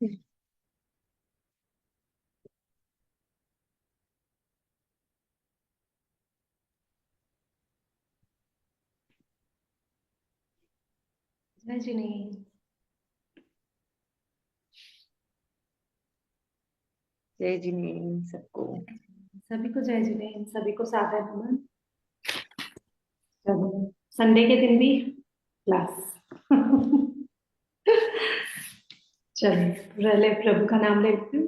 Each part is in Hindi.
जय जी नहीं। जय जिनेन्द्र सबको। सभी को जय जी नहीं, सभी को सादर नमन। चलो, संडे के दिन भी क्लास। चलिए, पहले प्रभु का नाम लेते हैं।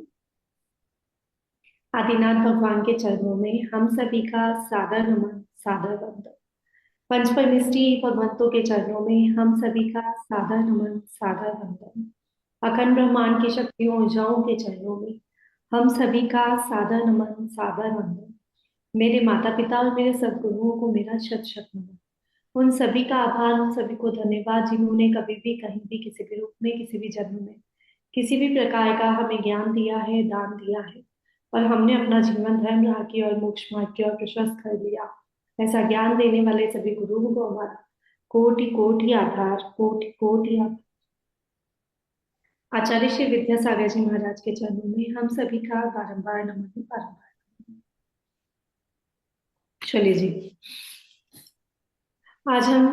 आदिनाथ भगवान के चरणों में हम सभी का सादर नमन, सादर वंदन। पंचपरमेष्ठी भगवंतों के चरणों में हम सभी का सादर नमन, सादर वंदन। अखंड ब्रह्मांड की शक्तियों ऊर्जाओं के चरणों में हम सभी का सादर नमन, सादर वंदन। मेरे माता पिता और मेरे सद्गुरुओं को मेरा शत शत नमन। उन सभी का आभार, उन सभी को धन्यवाद जिन्होंने कभी भी कहीं भी किसी भी रूप में किसी भी जन्म में किसी भी प्रकार का हमें ज्ञान दिया है, दान दिया है, और हमने अपना जीवन धर्म राह की और मोक्ष मार्ग की ओर प्रशस्त कर लिया। ऐसा ज्ञान देने वाले सभी गुरुओं को हमारा कोटि कोटि आभार, कोटि कोटि आभार। आचार्य श्री विद्यासागर जी महाराज के चरणों में हम सभी का बारंबार नमन, बारंबार। चलिए जी, आज हम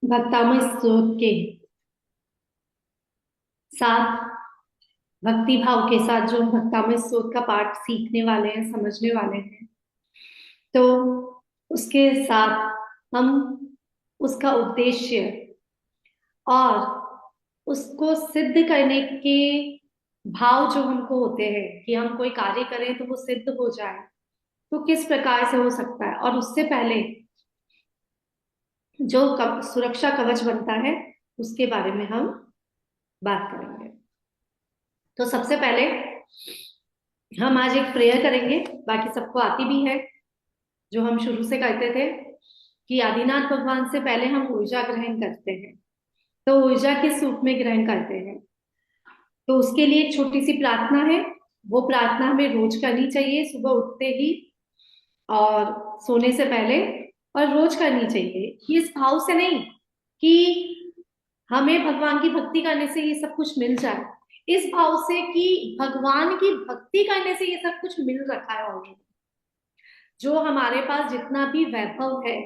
भक्तामय स्तोत्र के साथ, भक्ति भाव के साथ जो हम भक्तामय स्तोत्र का पाठ सीखने वाले हैं, समझने वाले हैं, तो उसके साथ हम उसका उद्देश्य और उसको सिद्ध करने के भाव जो हमको होते हैं कि हम कोई कार्य करें तो वो सिद्ध हो जाए, तो किस प्रकार से हो सकता है, और उससे पहले जो सुरक्षा कवच बनता है उसके बारे में हम बात करेंगे। तो सबसे पहले हम आज एक प्रेयर करेंगे, बाकी सबको आती भी है, जो हम शुरू से करते थे कि आदिनाथ भगवान से पहले हम ऊर्जा ग्रहण करते हैं। तो ऊर्जा किस रूप में ग्रहण करते हैं, तो उसके लिए एक छोटी सी प्रार्थना है। वो प्रार्थना हमें रोज करनी चाहिए, सुबह उठते ही और सोने से पहले, और रोज करनी चाहिए। इस भाव से नहीं कि हमें भगवान की भक्ति करने से ये सब कुछ मिल जाए, इस भाव से कि भगवान की भक्ति करने से ये सब कुछ मिल रखा है ऑलरेडी। जो हमारे पास जितना भी वैभव है,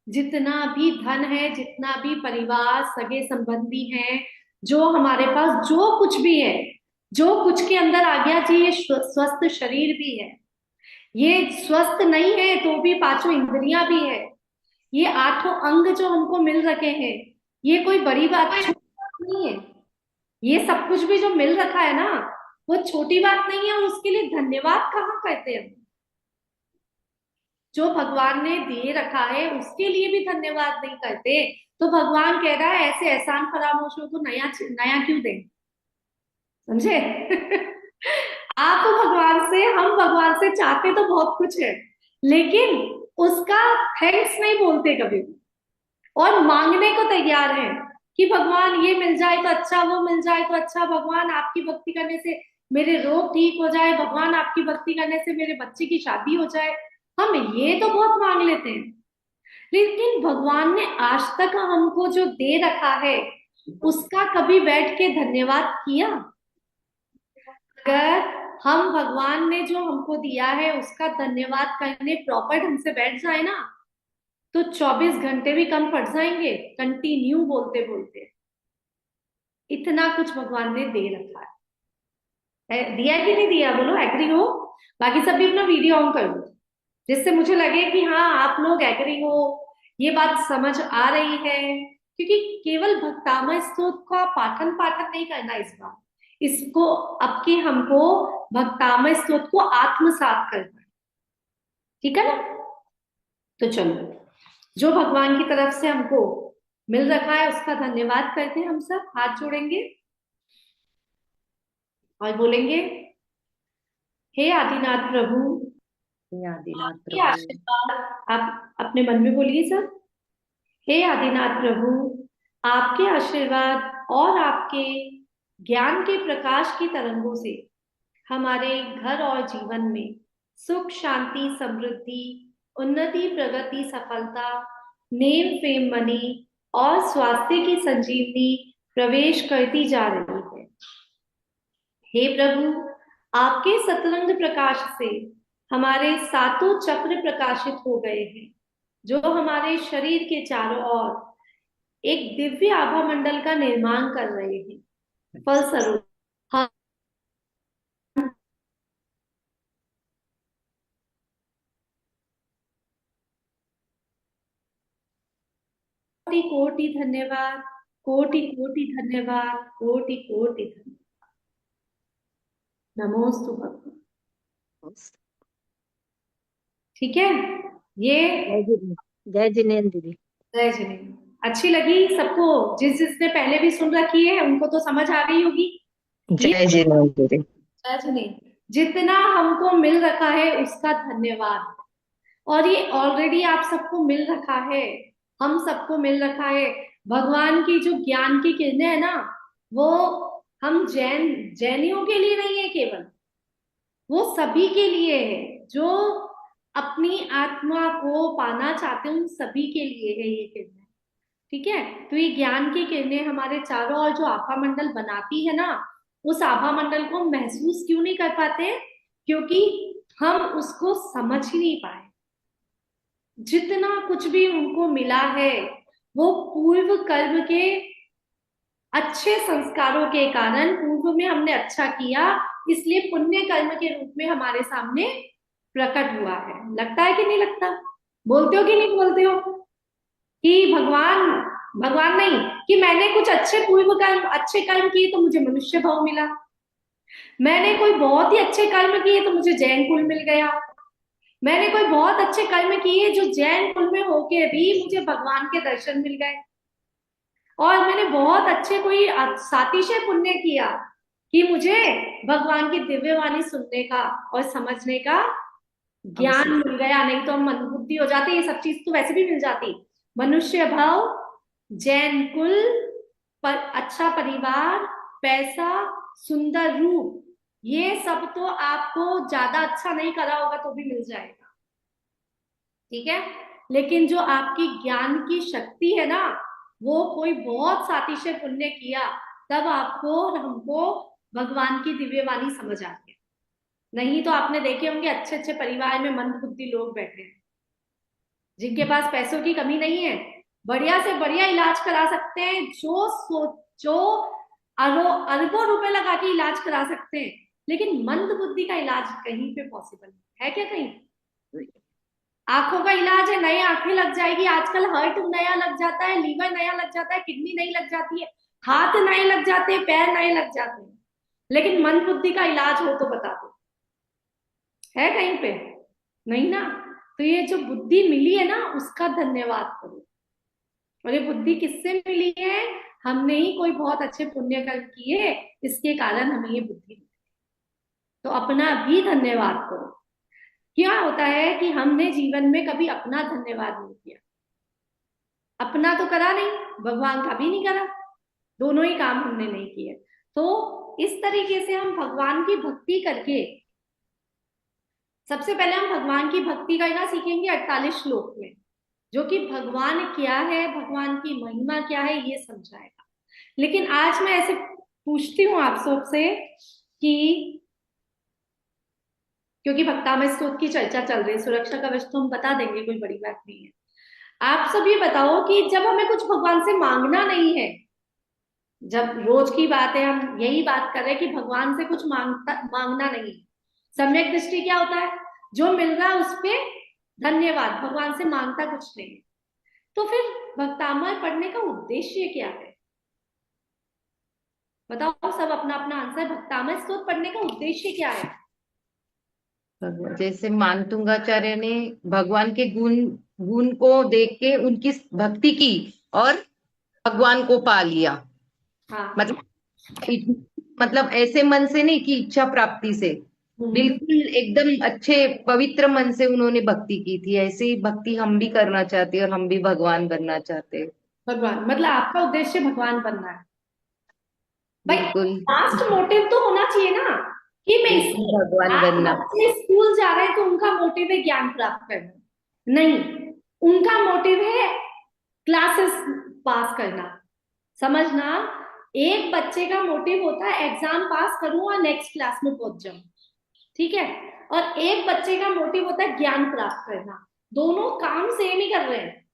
जितना भी धन है, जितना भी परिवार सगे संबंधी हैं, जो हमारे पास जो कुछ भी है, जो कुछ के अंदर आ गया जी, ये स्वस्थ शरीर भी है, ये स्वस्थ नहीं है तो भी पांचों इंद्रियां भी है, ये आठों अंग जो हमको मिल रखे हैं, ये कोई बड़ी बात छोटी बात नहीं है। ये सब कुछ भी जो मिल रखा है ना, वो छोटी बात नहीं है, और उसके लिए धन्यवाद कहाँ करते हैं हम? जो भगवान ने दे रखा है उसके लिए भी धन्यवाद नहीं करते। तो भगवान कह रहा है ऐसे एहसान फरामोशों को नया नया क्यों दें, समझे? आप भगवान से, हम भगवान से चाहते तो बहुत कुछ है, लेकिन उसका थैंक्स नहीं बोलते कभी भी, और मांगने को तैयार है कि भगवान ये मिल जाए तो अच्छा, वो मिल जाए तो अच्छा, भगवान आपकी भक्ति करने से मेरे रोग ठीक हो जाए, भगवान आपकी भक्ति करने से मेरे बच्चे की शादी हो जाए। हम ये तो बहुत मांग लेते हैं, लेकिन भगवान ने आज तक हमको जो दे रखा है उसका कभी बैठ के धन्यवाद किया? अगर हम भगवान ने जो हमको दिया है उसका धन्यवाद करने प्रॉपर ढंग से बैठ जाए ना, तो 24 घंटे भी कम पड़ जाएंगे कंटिन्यू बोलते बोलते। इतना कुछ भगवान ने दे रखा दिया कि नहीं दिया, बोलो एग्री हो? बाकी सब भी अपना वीडियो ऑन कर दो, जिससे मुझे लगे कि हाँ आप लोग एग्री हो, ये बात समझ आ रही है। क्योंकि केवल भक्तामय स्तोत्र का पाठन पाठन नहीं करना इस बार, इसको अब की हमको भक्तामय स्तोत्र को आत्मसात करना है, ठीक है ना? तो चलो, जो भगवान की तरफ से हमको मिल रखा है उसका धन्यवाद करते हैं। हम सब हाथ जोड़ेंगे और बोलेंगे, हे आदिनाथ प्रभु, हे आदिनाथ आपके प्रभु। आशीर्वाद, आप अपने मन में बोलिए सब, हे आदिनाथ प्रभु, आपके आशीर्वाद और आपके ज्ञान के प्रकाश की तरंगों से हमारे घर और जीवन में सुख शांति समृद्धि उन्नति प्रगति सफलता नेम फेम मनी और स्वास्थ्य की संजीवनी प्रवेश करती जा रही है। हे प्रभु, आपके सतरंग प्रकाश से हमारे सातों चक्र प्रकाशित हो गए हैं, जो हमारे शरीर के चारों ओर एक दिव्य आभा मंडल का निर्माण कर रहे हैं। फलस्वरूप हम कोटि कोटि धन्यवाद, कोटि कोटि धन्यवाद, कोटि कोटि धन्यवाद। नमोस्तु भगवान। ठीक है, ये जय जिनेन्द्र, जय जिनेन्द्र दीदी। जय जिनेन्द्र। अच्छी लगी सबको? जिसने पहले भी सुन रखी है उनको तो समझ आ गई होगी। ये जय जिनेन्द्र दीदी। जय जिनेन्द्र। जितना हमको मिल रखा है उसका धन्यवाद। और ये ऑलरेडी आप सबको मिल रखा है, हम सबको मिल रखा है। भगवान की जो ज्ञान की किरणें है ना, वो हम जैनियों के लिए नहीं है केवल, वो सभी के लिए है। जो अपनी आत्मा को पाना चाहते हैं उन सभी के लिए है ये किरणें। ठीक है, तो ये ज्ञान की किरणें हमारे चारों ओर जो आभा मंडल बनाती है ना, उस आभा मंडल को महसूस क्यों नहीं कर पाते? क्योंकि हम उसको समझ ही नहीं पाए। जितना कुछ भी उनको मिला है वो पूर्व कर्म के अच्छे संस्कारों के कारण, पूर्व में हमने अच्छा किया इसलिए पुण्य कर्म के रूप में हमारे सामने प्रकट हुआ है। लगता है कि नहीं लगता? बोलते हो कि नहीं बोलते हो कि भगवान, भगवान नहीं, कि मैंने कुछ अच्छे पूर्व कर्म, अच्छे कर्म किए तो मुझे मनुष्य भाव मिला, मैंने कोई बहुत ही अच्छे कर्म किए तो मुझे जैन कुल मिल गया, मैंने कोई बहुत अच्छे कर्म किए जो जैन कुल में होके भी मुझे भगवान के दर्शन मिल गए, और मैंने बहुत अच्छे कोई सातिशय पुण्य किया कि मुझे भगवान की दिव्य वाणी सुनने का और समझने का ज्ञान मिल गया। नहीं तो हम मंदबुद्धि हो जाते, ये सब चीज तो वैसे भी मिल जाती। मनुष्य भाव, जैन कुल, पर अच्छा परिवार, पैसा, सुंदर रूप, ये सब तो आपको ज्यादा अच्छा नहीं करा होगा तो भी मिल जाएगा। ठीक है, लेकिन जो आपकी ज्ञान की शक्ति है ना, वो कोई बहुत सातिशय पुण्य किया तब आपको और हमको भगवान की दिव्य वाणी समझ आ गया। नहीं तो आपने देखे होंगे अच्छे अच्छे परिवार में मंदबुद्धि लोग बैठे हैं, जिनके पास पैसों की कमी नहीं है, बढ़िया से बढ़िया इलाज करा सकते हैं, जो अरबों रुपए लगा के इलाज करा सकते हैं, लेकिन मंद बुद्धि का इलाज कहीं पे पॉसिबल है क्या? कहीं आंखों का इलाज है, नई आंखें लग जाएगी, आजकल हार्ट नया लग जाता है, लीवर नया लग जाता है, किडनी नई लग जाती है, हाथ नए लग जाते हैं, पैर नए लग जाते हैं, लेकिन मन बुद्धि का इलाज हो तो बता दो, है कहीं पे? नहीं ना। तो ये जो बुद्धि मिली है ना, उसका धन्यवाद करो। और ये बुद्धि किससे मिली है? हमने ही कोई बहुत अच्छे पुण्य कर्म किए, इसके कारण हमें ये बुद्धि मिली। तो अपना भी धन्यवाद करो। क्या होता है कि हमने जीवन में कभी अपना धन्यवाद नहीं किया, अपना तो करा नहीं, भगवान का भी नहीं करा, दोनों ही काम हमने नहीं किए। तो इस तरीके से हम भगवान की भक्ति करके, सबसे पहले हम भगवान की भक्ति करना सीखेंगे 48 श्लोक में, जो कि भगवान क्या है, भगवान की महिमा क्या है, ये समझाएगा। लेकिन आज मैं ऐसे पूछती हूँ आप सबसे कि, क्योंकि भक्तामय स्तोत्र की चर्चा चल रही है, सुरक्षा कवच तो हम बता देंगे, कोई बड़ी बात नहीं है। आप सब ये बताओ कि जब हमें कुछ भगवान से मांगना नहीं है, जब रोज की बात है, हम यही बात कर रहे हैं कि भगवान से कुछ मांगना नहीं, सम्यक दृष्टि क्या होता है? जो मिल रहा है उस पे धन्यवाद, भगवान से मांगता कुछ नहीं। तो फिर भक्तामय पढ़ने का उद्देश्य क्या है? बताओ सब अपना अपना आंसर। भक्तामय स्तोत्र पढ़ने का उद्देश्य क्या है? जैसे मानतुंगाचार्य ने भगवान के गुण गुण को देख के उनकी भक्ति की और भगवान को पा लिया। हाँ, मतलब ऐसे मन से नहीं कि इच्छा प्राप्ति से, बिल्कुल एकदम अच्छे पवित्र मन से उन्होंने भक्ति की थी। ऐसे ही भक्ति हम भी करना चाहते हैं और हम भी भगवान बनना चाहते हैं। भगवान मतलब आपका उद्देश्य भगवान बनना है भाई। बिल्कुल। लास्ट मोटिव तो होना चाहिए ना कि मैं बिल्कुल भगवान आज बनना। बच्चे स्कूल जा रहे हैं तो उनका मोटिव है ज्ञान प्राप्त करना, नहीं, उनका मोटिव है क्लासेस पास करना, समझना। एक बच्चे का मोटिव होता है एग्जाम पास करूं और नेक्स्ट क्लास में पहुंच जाऊं, ठीक है, और एक बच्चे का मोटिव होता है ज्ञान प्राप्त करना। दोनों काम सेम ही कर रहे हैं,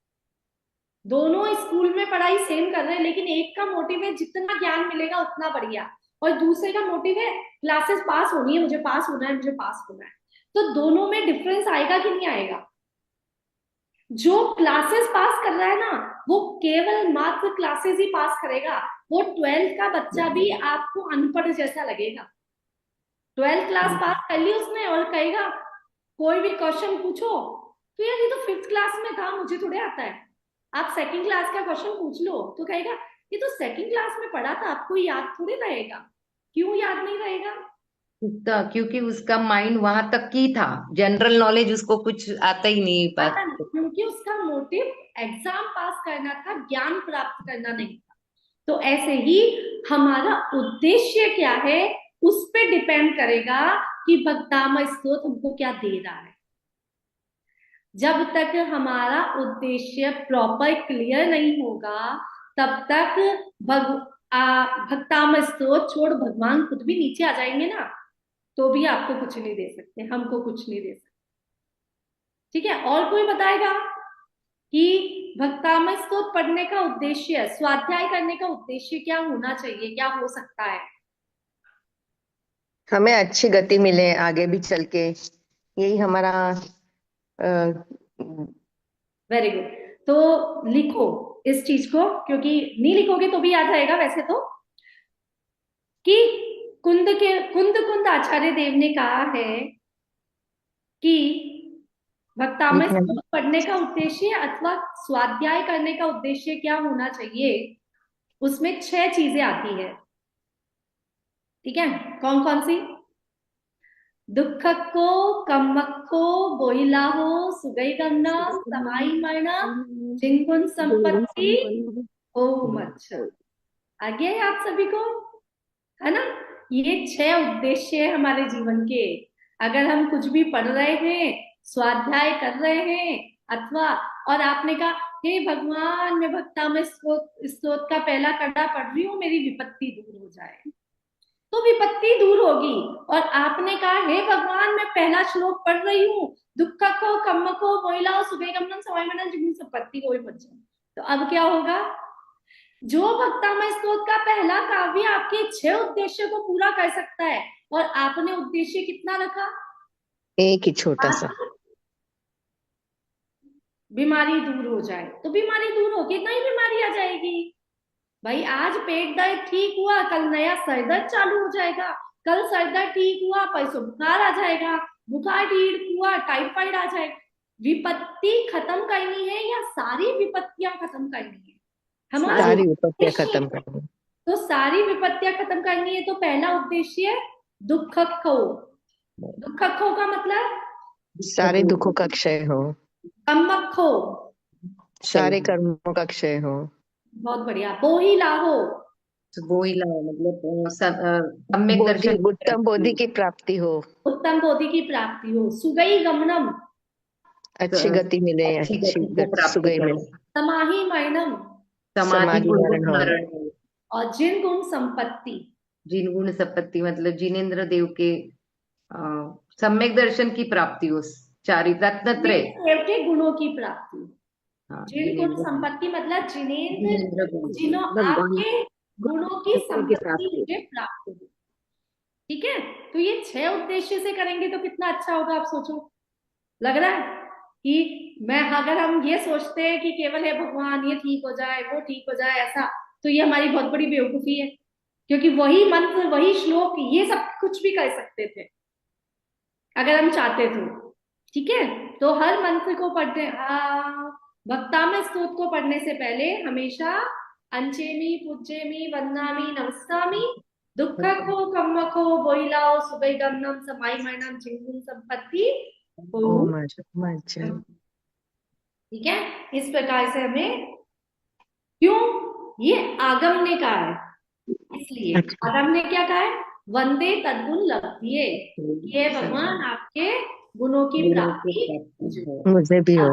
दोनों स्कूल में पढ़ाई सेम कर रहे हैं, लेकिन एक का मोटिव है जितना ज्ञान मिलेगा उतना बढ़िया, और दूसरे का मोटिव है क्लासेस पास होनी है, मुझे पास होना है, मुझे पास होना है। तो दोनों में डिफरेंस आएगा कि नहीं आएगा? जो क्लासेस पास कर रहा है ना, वो केवल मात्र क्लासेस ही पास करेगा। वो 12th का बच्चा भी आपको अनपढ़ जैसा लगेगा। 12th क्लास पास कर ली उसने और कहेगा कोई भी क्वेश्चन पूछो तो यार ये तो 5th क्लास में था, मुझे थोड़े आता है। आप 2nd क्लास का क्वेश्चन पूछ लो तो कहेगा ये तो 2nd क्लास में पढ़ा था, आपको याद थोड़े रहेगा। क्यों याद नहीं रहेगा? क्योंकि उसका माइंड वहां तक ही था, जनरल नॉलेज उसको कुछ आता ही नहीं आता पास। नहीं, क्योंकि उसका मोटिव एग्जाम पास करना था, ज्ञान प्राप्त करना नहीं था। तो ऐसे ही हमारा उद्देश्य क्या है उस पे डिपेंड करेगा कि भक्तामय स्रोत हमको क्या दे रहा है। जब तक हमारा उद्देश्य प्रॉपर क्लियर नहीं होगा तब तक भक्तामय स्रोत छोड़ भगवान खुद भी नीचे आ जाएंगे ना, तो भी आपको कुछ नहीं दे सकते, हमको कुछ नहीं दे सकते। ठीक है, और कोई बताएगा कि भक्तामय स्तोत्र पढ़ने का उद्देश्य, स्वाध्याय करने का उद्देश्य क्या होना चाहिए, क्या हो सकता है? हमें अच्छी गति मिले आगे भी चल के, यही हमारा। Very good. तो लिखो इस चीज को, क्योंकि नहीं लिखोगे तो भी याद रहेगा वैसे तो, कि कुंद कुंद आचार्य देव ने कहा है कि भक्तामय लिखना स्तोत्र पढ़ने का उद्देश्य अथवा स्वाध्याय करने का उद्देश्य क्या होना चाहिए, उसमें 6 चीजें आती है। ठीक है, कौन कौन सी? दुखको कम्मक्को बोहिलाहो सुगैगन्ना समाई मरणा जिंगुन संपत्ति ओम। अच्छा, आ गया है आप सभी को, है ना? ये 6 उद्देश्य है हमारे जीवन के। अगर हम कुछ भी पढ़ रहे हैं, स्वाध्याय कर रहे हैं, अथवा, और आपने कहा हे भगवान मैं भक्तामय स्तोत्र का पहला कड़ा पढ़ रही हूँ, मेरी विपत्ति दूर हो जाए, तो विपत्ति दूर होगी। और आपने कहा हे भगवान मैं पहला श्लोक पढ़ रही हूँ, दुख को कम्म को मोहिला सुबह सवाई जिन संपत्ति को भी बच जाए, तो अब क्या होगा? जो भक्तामय स्तोत्र का पहला काव्य आपके 6 उद्देश्य को पूरा कर सकता है, और आपने उद्देश्य कितना रखा? एक ही छोटा सा, बीमारी दूर हो जाए। तो बीमारी दूर होगी, नई बीमारी आ जाएगी। भाई आज पेट दर्द ठीक हुआ, कल नया सर दर्द चालू हो जाएगा, कल सर दर्द ठीक हुआ परसों बुखार आ जाएगा, बुखार ठीक हुआ टाइफाइड आ जाएगा। विपत्ति खत्म करनी है या सारी विपत्तियां खत्म करनी है? हमारा सारी विपत्तियां उद्देश्य, खत्म करनी। तो सारी विपत्तियां खत्म करनी है, तो पहला उद्देश्य दुख खो। दुख खो का मतलब सारे दुखों का क्षय हो, कम्मक खो। सारे कर्मों का क्षय हो। बहुत बढ़िया। बोही लाहो, वो ही मतलब सम्यक बोधि, दर्शन की उत्तम प्राप्ति बोधि हो। की प्राप्ति हो, उत्तम बोधि की प्राप्ति हो। सुगई गमनम, अच्छी गति मिले, अच्छी अच्छी गति को प्राप्त सुगई करो। मिले, समाही मरणम, समाधि समाधि पूर्वक मरण हो, मरण हो। और जिन गुण संपत्ति। जिन गुण संपत्ति मतलब जिनेन्द्र देव के अ, सम्यक दर्शन की प्राप्ति हो। चारि रत्नत्रय। जिनेंद्र देव के गुणों की प्राप्ति। हाँ, जिन गुण जिनेन्द्र संपत्ति मतलब जिनेंद्र, जिनेन्द्र गुण की जिन्हों भगवान आपके गुणों की की संपत्ति प्राप्ति। मुझे प्राप्त हो। ठीक है, तो ये 6 उद्देश्य से करेंगे तो कितना अच्छा होगा, आप सोचो। लग रहा है कि मैं, अगर हम ये सोचते हैं कि केवल है भगवान ये ठीक हो जाए वो ठीक हो जाए ऐसा, तो ये हमारी बहुत बड़ी बेवकूफी है, क्योंकि वही मंत्र वही श्लोक ये सब कुछ भी कर सकते थे अगर हम चाहते तो। ठीक है, तो हर मंत्र को पढ़ते, भक्तामय स्तोत्र को पढ़ने से पहले हमेशा अंचेमी पूज्यमी वंदनामी नमस्तामी दुखको कम्मको बोइलाओ सुबह गमनम समाई मरणम चिंगुन संपत्ति ओम ओम। अच्छा। ठीक है, इस प्रकार से हमें, क्यों? ये आगम ने कहा है, इसलिए अच्छा, आगम ने क्या कहा है? वंदे तद्गुण लब्धिये, ये भगवान आपके गुणों की गुणों की प्राप्ति प्राप्ति हो। मुझे भी हो।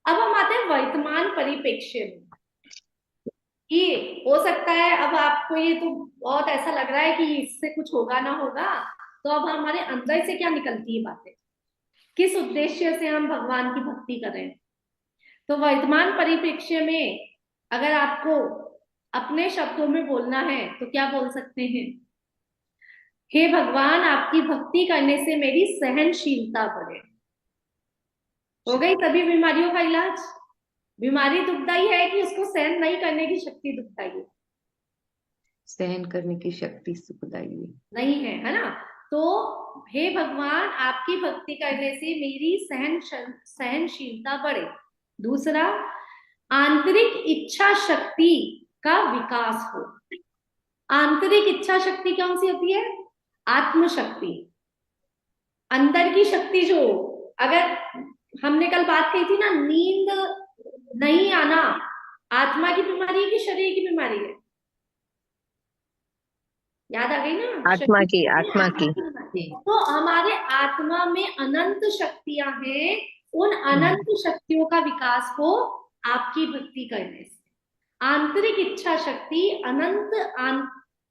अब हम आते हैं वर्तमान परिप्रेक्ष्य में। कि हो सकता है अब आपको ये तो बहुत ऐसा लग रहा है कि इससे कुछ होगा ना होगा, तो अब हमारे अंदर से क्या निकलती है बातें, किस उद्देश्य से हम भगवान की भक्ति कर रहे हैं। तो वर्तमान परिप्रेक्ष्य में अगर आपको अपने शब्दों में बोलना है तो क्या बोल सकते हैं? हे भगवान, आपकी भक्ति करने से मेरी सहनशीलता बढ़े। हो गई सभी बीमारियों का इलाज। बीमारी दुखदाई है कि उसको सहन नहीं करने की शक्ति दुखदाई है? सहन करने की शक्ति सुखदाई है। नहीं है, है ना? तो हे भगवान, आपकी भक्ति करने से मेरी सहनशीलता बढ़े। दूसरा, आंतरिक इच्छा शक्ति का विकास हो। आंतरिक इच्छा शक्ति कौन सी होती है? आत्मशक्ति, अंदर की शक्ति। जो अगर हमने कल बात कही थी ना, नींद नहीं आना आत्मा की बीमारी है कि शरीर की बीमारी है? याद आ गई ना? आत्मा की, शरीर आत्मा की। बीमारी। तो हमारे आत्मा में अनंत शक्तियां हैं, उन अनंत शक्तियों का विकास हो आपकी भक्ति करने से। आंतरिक इच्छा शक्ति,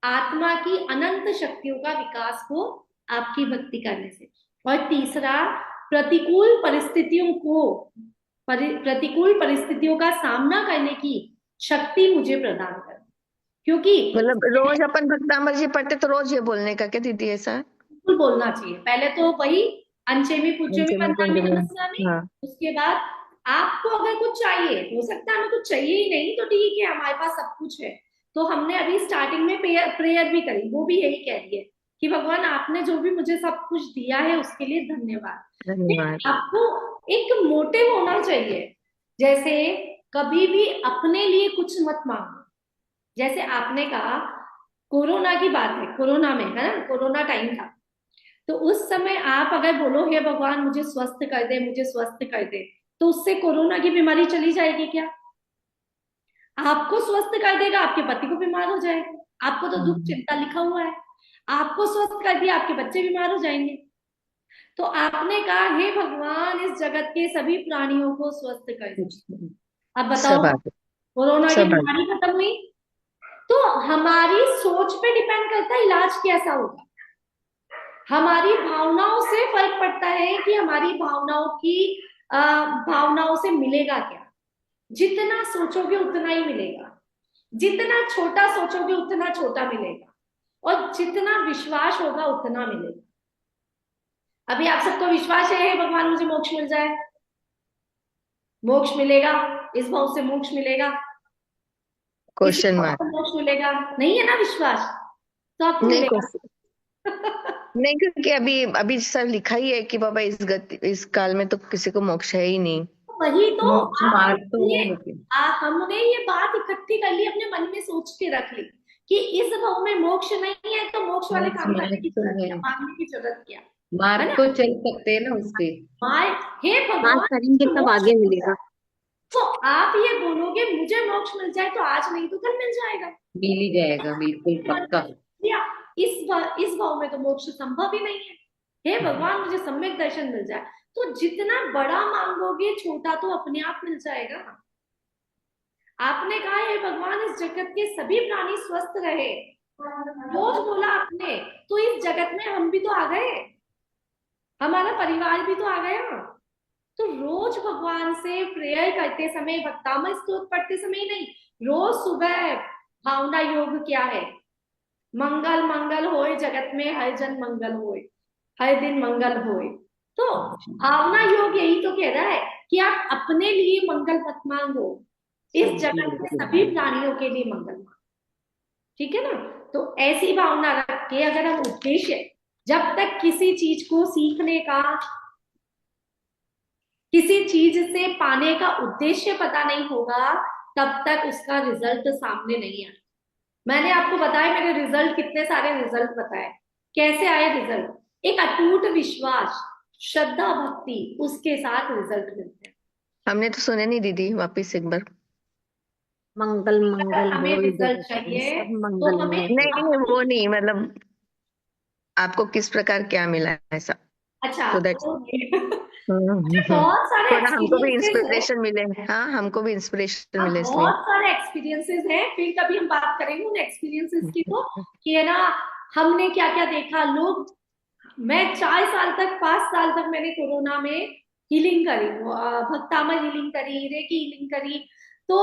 आत्मा की अनंत शक्तियों का विकास हो आपकी भक्ति करने से। और तीसरा, प्रतिकूल परिस्थितियों को प्रतिकूल परिस्थितियों का सामना करने की शक्ति मुझे प्रदान कर। क्योंकि मतलब रोज अपन भक्तामृत जी पढ़ते तो रोज ये बोलने का क्या दीदी, ऐसा है? बिल्कुल बोलना चाहिए। पहले तो वही अंचेमी पूछेमी पंचमी पंचामी कुंडली। नमस्यामी। हाँ। उसके बाद आपको अगर कुछ चाहिए, हो सकता है हमें कुछ चाहिए ही नहीं, तो ठीक है, हमारे पास सब कुछ है। तो हमने अभी स्टार्टिंग में प्रेयर भी करी, वो भी यही कह रही है कि भगवान आपने जो भी मुझे सब कुछ दिया है उसके लिए धन्यवाद। धन्यवाद। लेकिन आपको एक मोटिव होना चाहिए। जैसे कभी भी अपने लिए कुछ मत मांगो। जैसे आपने कहा, कोरोना की बात है, कोरोना में, है ना, कोरोना टाइम था, तो उस समय आप अगर बोलो हे भगवान मुझे स्वस्थ कर दे, मुझे स्वस्थ कर दे, तो उससे कोरोना की बीमारी चली जाएगी क्या? आपको स्वस्थ कर देगा, आपके पति को बीमार हो जाएगा। आपको तो दुख चिंता लिखा हुआ है, आपको स्वस्थ कर दिया, आपके बच्चे बीमार हो जाएंगे। तो आपने कहा हे भगवान इस जगत के सभी प्राणियों को स्वस्थ कर दे। अब बताओ, सब आ गए, कोरोना की सब आ गए। बीमारी खत्म हुई? तो हमारी सोच पे डिपेंड करता है इलाज कैसा होगा। हमारी भावनाओं से फर्क पड़ता है कि हमारी भावनाओं से मिलेगा क्या। जितना सोचोगे उतना ही मिलेगा, जितना छोटा सोचोगे उतना छोटा मिलेगा, और जितना विश्वास होगा उतना मिलेगा। अभी आप सबको विश्वास है भगवान मुझे मोक्ष मिल जाए, मोक्ष मिलेगा, इस भाव से मोक्ष मिलेगा, इसी क्वेश्चन भाव मार्क। से मोक्ष मिलेगा? नहीं है ना विश्वास, तो आपको नहीं मिलेगा। क्वेश्चन नहीं, क्योंकि अभी अभी सर लिखा ही है कि बाबा इस काल में तो किसी को मोक्ष है ही नहीं। वही तो मोक्ष मार्ग तो है ये लेकिन। हमने ये बात इकट्ठी कर ली, अपने मन में सोच के रख ली कि इस भाव में मोक्ष नहीं है, तो मोक्ष वाले मोक्ष काम करने मार्ग की तो जरूरत है, क्या, मांगने की जरूरत क्या, है मार्ग ना? तो चल सकते हैं ना उससे। माए हे बात भगवान करेंगे मुझे तब मोक्ष आगे मिल मिलेगा। जाए। तो आप ये बोलोगे मुझे मोक्ष मिल जाए, तो आज नहीं तो कल मिल जाएगा। मिल ही जाएगा, बिल्कुल पक्का। या इस भाव में तो मोक्ष संभव ही नहीं है। हे भगवान मुझे सम्यक दर्शन मिल जाए, तो जितना बड़ा मांगोगे छोटा तो अपने आप मिल जाएगा। आपने कहा हे भगवान इस जगत के सभी प्राणी स्वस्थ रहे, रोज बोला आपने, तो इस जगत में हम भी तो आ गए, हमारा परिवार भी तो आ गया। तो रोज भगवान से प्रेयर करते समय, भक्तामृत स्तोत्र पढ़ते समय ही नहीं, रोज सुबह भावना योग क्या है? मंगल मंगल होए जगत में हर जन मंगल होए, हर दिन मंगल होए। तो भावना योग यही तो कह रहा है कि आप अपने लिए मंगल मत मांगो, इस जगत के सभी प्राणियों के लिए मंगल मांगो। ठीक है ना? तो ऐसी भावना रख के अगर हम उद्देश्य, जब तक किसी चीज को सीखने का, किसी चीज से पाने का उद्देश्य पता नहीं होगा, तब तक उसका रिजल्ट सामने नहीं आए। मैंने आपको बताया, मेरे रिजल्ट कितने सारे रिजल्ट बताए। कैसे आए रिजल्ट? एक अटूट विश्वास, श्रद्धा, भक्ति, उसके साथ रिजल्ट मिलते हैं। हमने तो सुने नहीं दीदी, वापिस एक बार। मंगल अगर मंगल हमें होए रिजल्ट जगत में चाहिए सब तो मंगल हमें में। नहीं वो नहीं, मतलब आपको किस प्रकार क्या मिला ऐसा? अच्छा so that's ओके। हम्म, बहुत सारे थोड़ा हमको भी एक्सपीरियंसेस है। इंस्पिरेशन मिले। हाँ, हमको भी इंस्पिरेशन हाँ मिले इसलिए। बहुत सारे एक्सपीरियंसेस हैं, फिर कभी हम बात करेंगे उन एक्सपीरियंसेस की, तो कि है ना हमने क्या क्या देखा लोग। मैं 4 साल तक 5 साल तक मैंने कोरोना में हीलिंग करी, भक्तामय हीलिंग करी, रेकी हीलिंग करी। तो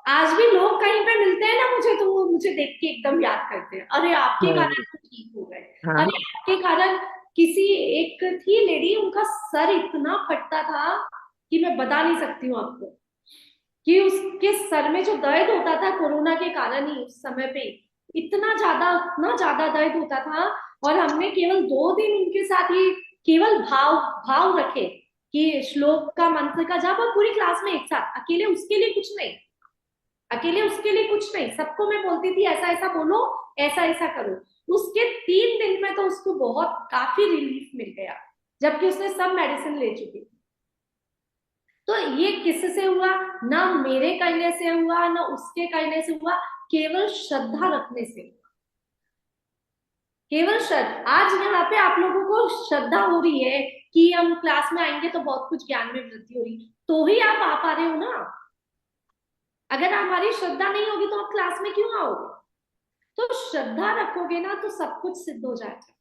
आज भी लोग कहीं पे मिलते हैं ना मुझे, तो वो मुझे देख के एकदम याद करते हैं, अरे आपके कारण तो ठीक हो गए, हाँ, अरे आपके कारण। किसी एक थी लेडी, उनका सर इतना फटता था कि मैं बता नहीं सकती हूँ आपको, कि उसके सर में जो दर्द होता था कोरोना के कारण ही उस समय पे, इतना ज्यादा दर्द होता था। और हमने केवल 2 दिन उनके साथ ही केवल भाव भाव रखे कि श्लोक का मंत्र का जाप, और पूरी क्लास में एक साथ, अकेले उसके लिए कुछ नहीं, अकेले उसके लिए कुछ नहीं, सबको मैं बोलती थी ऐसा ऐसा बोलो, ऐसा ऐसा करो। उसके 3 दिन में तो उसको बहुत काफी रिलीफ मिल गया, जबकि उसने सब मेडिसिन ले चुकी थी। तो ये किससे हुआ? ना मेरे कहने से हुआ, ना उसके कहने से हुआ, केवल श्रद्धा रखने से हुआ। केवल श्रद्धा। आज यहाँ पे आप लोगों को श्रद्धा हो रही है कि हम क्लास में आएंगे तो बहुत कुछ ज्ञान में वृद्धि हो रही, तो ही आप आ पा रहे हो ना। अगर हमारी श्रद्धा नहीं होगी तो आप क्लास में क्यों आओगे? तो श्रद्धा रखोगे ना तो सब कुछ सिद्ध हो जाएगा।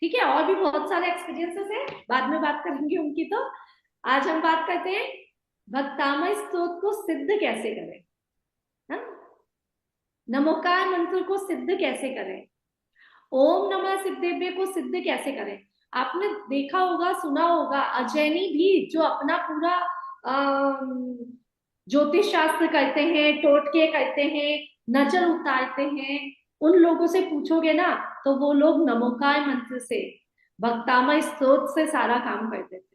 ठीक है, और भी बहुत सारे एक्सपीरियंसेस हैं, बाद में बात करेंगे उनकी। तो आज हम बात करते हैं भक्तामय स्तोत्र को सिद्ध कैसे करें। हाँ? नमोकार मंत्र को सिद्ध कैसे करें, ओम नमः सिद्धेभ्य को सिद्ध कैसे करें। आपने देखा होगा, सुना होगा, अजैनी भी जो अपना पूरा ज्योतिष शास्त्र करते हैं, टोटके करते हैं, नजर उतारते हैं, उन लोगों से पूछोगे ना तो वो लोग नमोकार मंत्र से, भक्तामय स्तोत्र से सारा काम करते थे।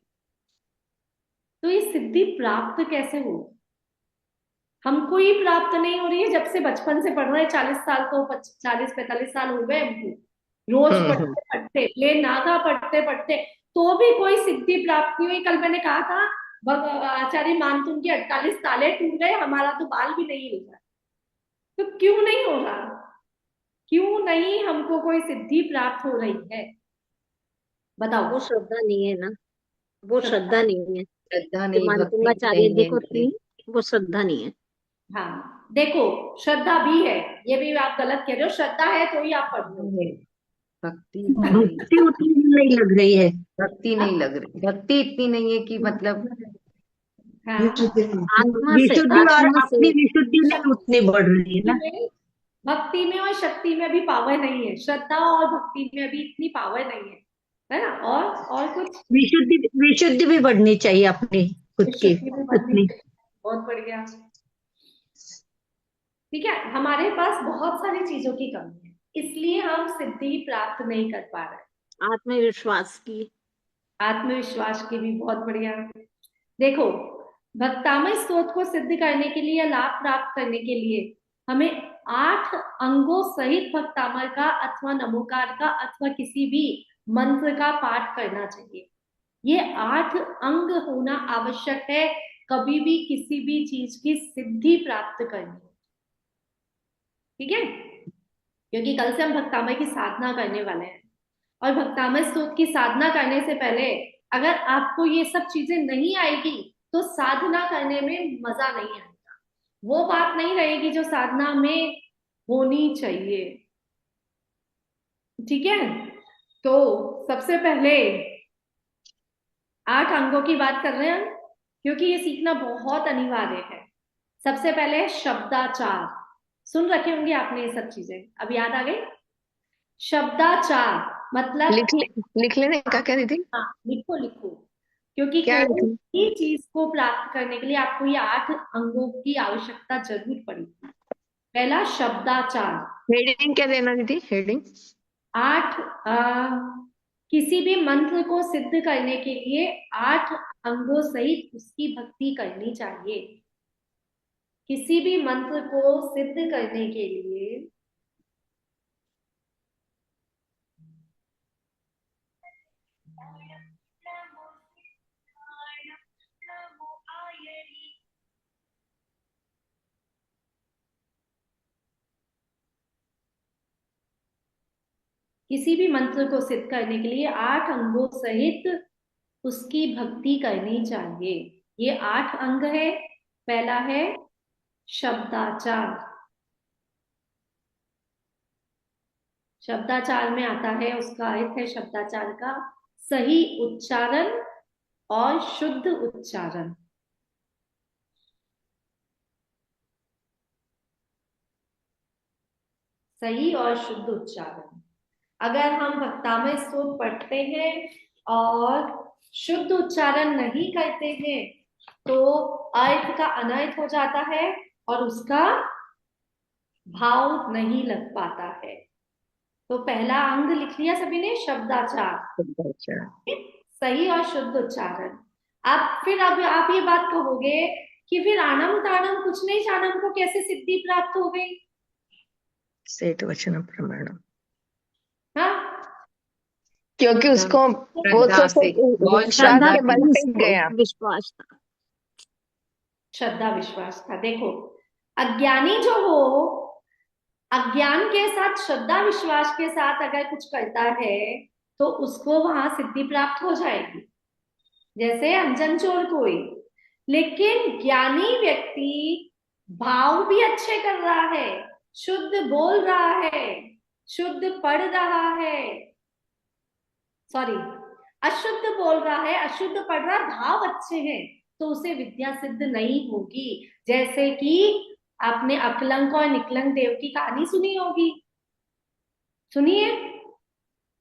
तो ये सिद्धि प्राप्त कैसे हो? हमको ही प्राप्त नहीं हो रही है, जब से बचपन से पढ़ रहे हैं, 40 साल तो 40-45 साल हो गए हमको, रोज हम्म, पढ़ते पढ़ते ले नागा पढ़ते पढ़ते, तो भी कोई सिद्धि प्राप्त नहीं हुई। कल मैंने कहा था आचार्य मानतुम के 48 ताले टूट गए, हमारा तो बाल भी नहीं हिल रहा। तो क्यों नहीं हो रहा? क्यों नहीं हमको कोई सिद्धि प्राप्त हो रही है? बताओ। वो श्रद्धा नहीं है ना, वो श्रद्धा। श्रद्धा नहीं है। श्रद्धा जो नहीं, भक्ति मानसिंगाचार्य नहीं जी है को इसलिए। थी, वो श्रद्धा नहीं है। हाँ देखो, श्रद्धा भी है, ये भी आप गलत कह रहे हो, श्रद्धा है तो ही आप पढ़ रहे हो। है, भक्ति इतनी नहीं, भक्ति उतनी नहीं लग रही है। भक्ति नहीं लग रही, भक्ति इतनी नहीं है कि मतलब हाँ विशुद्धि और आत्मा से अपनी विशुद्धि नहीं उतनी बढ़ रही है शक्ति ना। में, भक्ति में और शक्ति में भी पावर नहीं है, श्रद्धा और भक्ति में भी इतनी पावर नहीं है ना। और कुछ विशुद्धि विशुद्धि भी बढ़नी चाहिए अपनी खुद की शक्ति में बढ़नी उतनी। चाहिए। बहुत बढ़िया। ठीक है, हमारे पास बहुत सारी चीजों की कमी है, इसलिए हम सिद्धि प्राप्त नहीं कर पा रहे। आत्मविश्वास की। आत्मविश्वास की भी बहुत बढ़िया। देखो, भक्तामय स्तोत्र को सिद्ध करने के लिए, लाभ प्राप्त करने के लिए, हमें 8 अंगों सहित भक्तामय का अथवा नमोकार का अथवा किसी भी मंत्र का पाठ करना चाहिए। ये 8 अंग होना आवश्यक है कभी भी किसी भी चीज की सिद्धि प्राप्त करनी। ठीक है, क्योंकि कल से हम भक्तामय की साधना करने वाले हैं, और भक्तामय स्तोत्र की साधना करने से पहले अगर आपको ये सब चीजें नहीं आएगी तो साधना करने में मजा नहीं आएगा, वो बात नहीं रहेगी जो साधना में होनी चाहिए। ठीक है, तो सबसे पहले 8 अंगों की बात कर रहे हैं हम, क्योंकि ये सीखना बहुत अनिवार्य है। सबसे पहले शब्दाचार, सुन रखे होंगे आपने ये सब चीजें, अब याद आ गई। शब्दाचार मतलब, लिख लेने का क्या दीदी? हाँ लिखो लिखो, क्योंकि क्या कोई लिखूं? भी चीज को प्राप्त करने के लिए आपको ये 8 अंगों की आवश्यकता जरूर पड़ेगी। पहला शब्दाचार। हेडिंग क्या देना दीदी, हेडिंग? 8 किसी भी मंत्र को सिद्ध करने के लिए 8 अंगों सहित उसकी भक्ति करनी चाहिए। किसी भी मंत्र को सिद्ध करने के लिए किसी भी मंत्र को सिद्ध करने के लिए 8 अंगों सहित उसकी भक्ति करनी चाहिए। ये 8 अंग है। पहला है शब्दाचार। शब्दाचार में आता है, उसका अर्थ है शब्दाचार का सही उच्चारण और शुद्ध उच्चारण। सही और शुद्ध उच्चारण। अगर हम भक्तामय स्तोत्र पढ़ते हैं और शुद्ध उच्चारण नहीं करते हैं तो अर्थ का अनर्थ हो जाता है और उसका भाव नहीं लग पाता है। तो पहला अंग लिख लिया सभी ने, शब्दाचार, सही और शुद्ध उच्चारण। अब फिर अब आप ये बात कहोगे कि फिर आनम तानम कुछ नहीं जानम को कैसे सिद्धि प्राप्त हो गई? सेठ वचन प्रमाणम। हाँ, क्योंकि उसको वो श्रद्धा तो से, बहुत विश्वास श्रद्धा के श्रद्धा बल थी। पे गया। विश्वास था। श्रद्धा विश्वास था। देखो, अज्ञानी जो हो, अज्ञान के साथ श्रद्धा विश्वास के साथ अगर कुछ करता है तो उसको वहां सिद्धि प्राप्त हो जाएगी, जैसे अंजन चोर कोई। लेकिन ज्ञानी व्यक्ति भाव भी अच्छे कर रहा है, शुद्ध बोल रहा है, शुद्ध पढ़ रहा है, सॉरी अशुद्ध बोल रहा है, अशुद्ध पढ़ रहा है, भाव अच्छे हैं, तो उसे विद्या सिद्ध नहीं होगी। जैसे कि आपने अकलंक और निकलंक देव की कहानी सुनी होगी, सुनिए।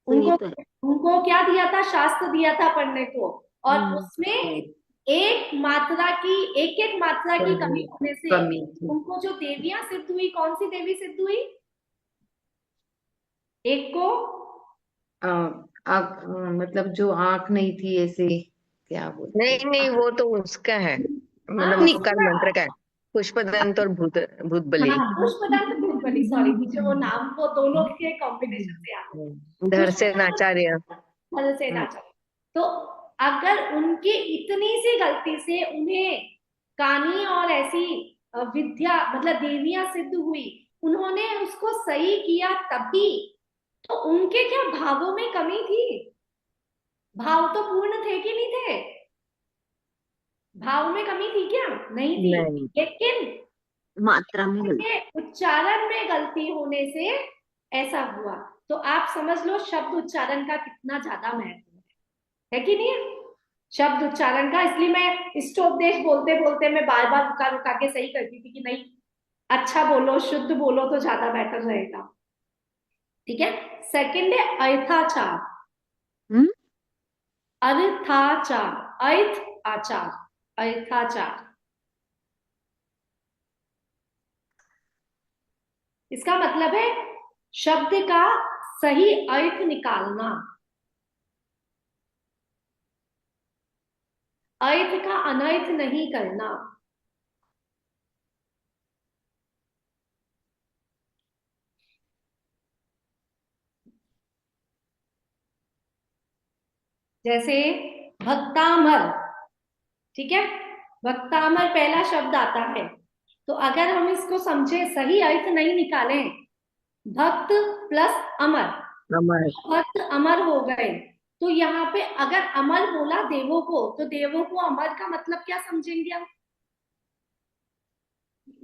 सुनी उनको तो है। उनको क्या दिया था? शास्त्र दिया था पढ़ने को, और उसमें एक एक मात्रा की कमी होने से कमी थी। उनको जो देवियां सिद्ध हुई, कौन सी देवी सिद्ध हुई? एक को मतलब जो आंख नहीं थी, ऐसे क्या बोलते, नहीं नहीं, वो तो उसका है, मतलब हाँ, उपकार मंत्र का है। पुष्पदंत और भूत भूत बलि। हाँ, पुष्पदंत भूतबली, सॉरी, मुझे वो नाम वो दोनों के कॉम्बिनेशन से याद है। धरसेन आचार्य। पुष्पदंत। तो अगर उनकी इतनी सी गलती से उन्हें कानी और ऐसी विद्या मतलब देवियां सिद्ध हुई, उन्होंने उसको सही किया तभी, तो उनके क्या भावों में कमी थी? भाव तो पूर्ण थे कि नहीं थे? भाव में कमी थी क्या? नहीं थी। नहीं। लेकिन मात्रा में गलती। उनके उच्चारण में गलती होने से ऐसा हुआ। तो आप समझ लो शब्द उच्चारण का कितना ज्यादा महत्व है कि नहीं है? शब्द उच्चारण का। इसलिए मैं इष्टोपदेश बोलते बोलते मैं बार बार रुका रुका के सही करती थी कि नहीं, अच्छा बोलो, शुद्ध बोलो तो ज्यादा बेटर रहेगा। ठीक है। सेकंड है अर्थाचार। हम्म अर्थाचार, अर्थ आचार, अर्थाचार। इसका मतलब है शब्द का सही अर्थ निकालना, अर्थ का अनर्थ नहीं करना। जैसे भक्तामर, ठीक है, भक्तामर पहला शब्द आता है, तो अगर हम इसको समझे, सही अर्थ नहीं निकाले, भक्त प्लस अमर, अमर। भक्त अमर हो गए, तो यहाँ पे अगर अमर बोला देवों को, तो देवों को अमर का मतलब क्या समझेंगे हम?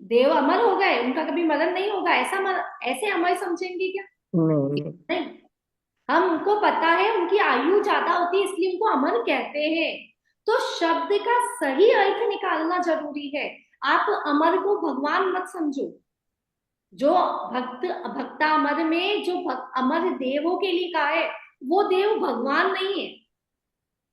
देव अमर हो गए, उनका कभी मरण नहीं होगा, ऐसे अमर समझेंगे क्या? नहीं। नहीं। हमको पता है उनकी आयु ज्यादा होती है, इसलिए उनको अमर कहते हैं। तो शब्द का सही अर्थ निकालना जरूरी है। आप अमर को भगवान मत समझो। जो भक्ता अमर में जो अमर देवों के लिए कहा है, वो देव भगवान नहीं है।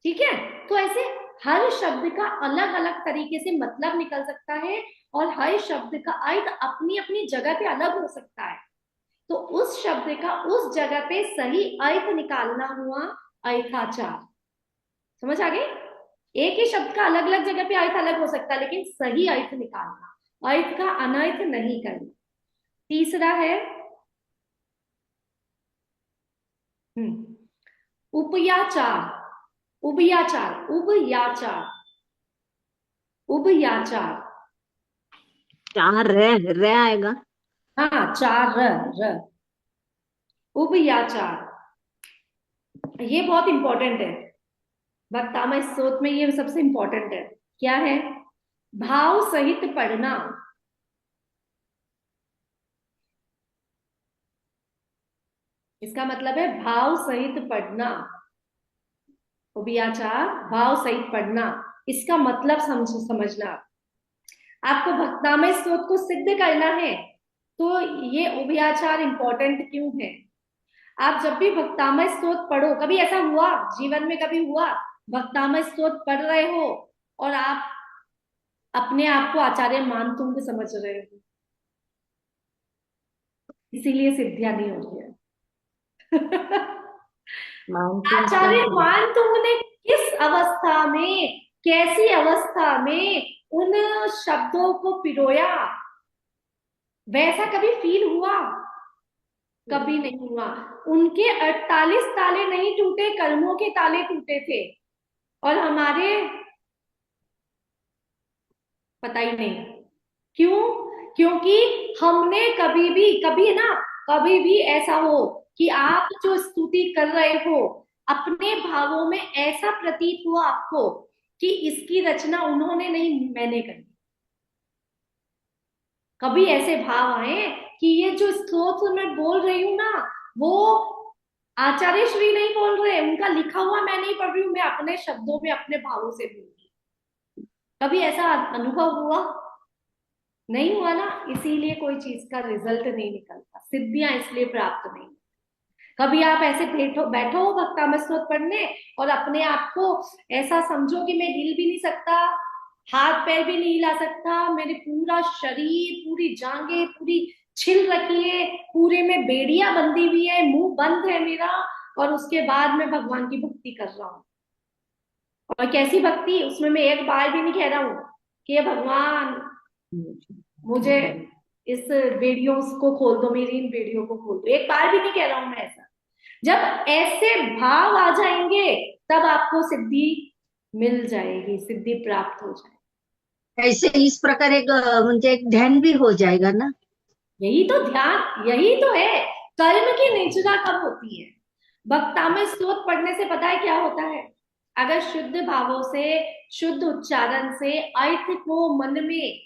ठीक है। तो ऐसे हर शब्द का अलग अलग तरीके से मतलब निकल सकता है और हर शब्द का अर्थ अपनी अपनी जगह पे अलग हो सकता है। तो उस शब्द का उस जगह पे सही अर्थ निकालना हुआ अर्थाचार। समझ आ गई? एक ही शब्द का अलग अलग जगह पे अर्थ अलग हो सकता है, लेकिन सही अर्थ निकालना, अर्थ का अनर्थ नहीं करना। तीसरा है उपयाचार। उभयाचार, उभयाचार, उभयाचार। चार रे आएगा। हाँ, चार र, उभयाचार, ये बहुत इंपॉर्टेंट है। वक्तामय स्तोत्र में ये सबसे इंपॉर्टेंट है। क्या है? भाव सहित पढ़ना। इसका मतलब है भाव सहित पढ़ना। उभयाचार भाव सहित पढ़ना, इसका मतलब समझना। आपको भक्तामय स्तोत्र को सिद्ध करना है तो ये उभयाचार इंपॉर्टेंट क्यों है? आप जब भी भक्तामय स्तोत्र पढ़ो, कभी ऐसा हुआ जीवन में, कभी हुआ भक्तामय स्तोत्र पढ़ रहे हो और आप अपने आप को आचार्य मान तुंग समझ रहे हो, इसीलिए सिद्धियां नहीं हो रही है। मानसून आचार्य मान तुंग ने किस अवस्था में, कैसी अवस्था में उन शब्दों को पिरोया, वैसा कभी फील हुआ? कभी नहीं हुआ। उनके 48 ताले नहीं टूटे, कर्मों के ताले टूटे थे, और हमारे पता ही नहीं क्यों। क्योंकि हमने कभी भी ऐसा हो कि आप जो स्तुति कर रहे हो, अपने भावों में ऐसा प्रतीत हुआ आपको कि इसकी रचना उन्होंने नहीं, मैंने करी। कभी ऐसे भाव आए कि ये जो स्तोत्र मैं बोल रही हूं ना, वो आचार्य श्री नहीं बोल रहे, उनका लिखा हुआ मैं नहीं पढ़ रही हूं, मैं अपने शब्दों में अपने भावों से बोल रही हूं। कभी ऐसा अनुभव हुआ? नहीं हुआ ना, इसीलिए कोई चीज का रिजल्ट नहीं निकलता, सिद्धियां इसलिए प्राप्त नहीं। कभी आप ऐसे बैठो भक्तामय स्तोत्र पढ़ने और अपने आप को ऐसा समझो कि मैं हिल भी नहीं सकता, हाथ पैर भी नहीं हिला सकता, मेरे पूरा शरीर, पूरी जांघें पूरी छिल रखी है, पूरे में बेड़ियां बंधी हुई है, मुंह बंद है मेरा, और उसके बाद मैं भगवान की भक्ति कर रहा हूँ। और कैसी भक्ति? उसमें मैं एक बार भी नहीं कह रहा हूँ कि ये भगवान मुझे इस बेड़ियों को खोल दो, मेरी इन बेड़ियों को खोल दो, एक बार भी नहीं कह रहा हूं मैं ऐसा। जब ऐसे भाव आ जाएंगे तब आपको सिद्धि मिल जाएगी, सिद्धि प्राप्त हो जाएगी। ऐसे इस प्रकार एक म्हणजे एक ध्यान भी हो जाएगा ना। यही तो ध्यान, यही तो है। कर्म की निचला कब होती है? भक्तामय स्तोत्र पढ़ने से पता है क्या होता है? अगर शुद्ध भावों से, शुद्ध उच्चारण से, अर्थ को मन में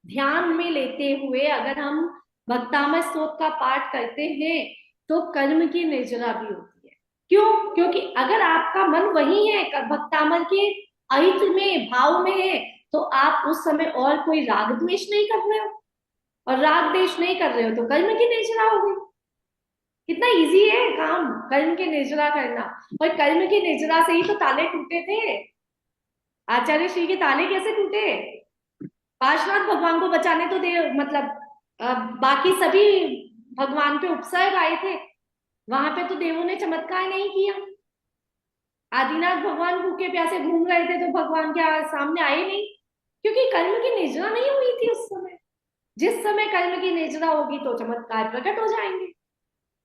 ध्यान में लेते हुए अगर हम भक्तामय स्तोत्र का पाठ करते हैं तो कर्म की निर्जरा भी होती है। क्यों? क्योंकि अगर आपका मन वही है, भक्तामय के अर्थ में, भाव में है, तो आप उस समय और कोई राग द्वेष नहीं कर रहे हो, और राग द्वेष नहीं कर रहे हो तो कर्म की निर्जरा हो गई। कितना इजी है काम कर्म की निर्जरा करना। और कर्म की निर्जरा से ही तो ताले टूटे थे। आचार्य श्री के ताले कैसे टूटे? पार्श्वनाथ भगवान को बचाने तो देव, मतलब बाकी सभी भगवान पे उपसर्ग आए थे, वहां पे तो देवों ने चमत्कार नहीं किया। आदिनाथ भगवान भूखे प्यासे घूम रहे थे तो भगवान के सामने आए नहीं, क्योंकि कर्म की निर्जरा नहीं हुई थी उस समय। जिस समय कर्म की निर्जरा होगी तो चमत्कार प्रकट हो जाएंगे।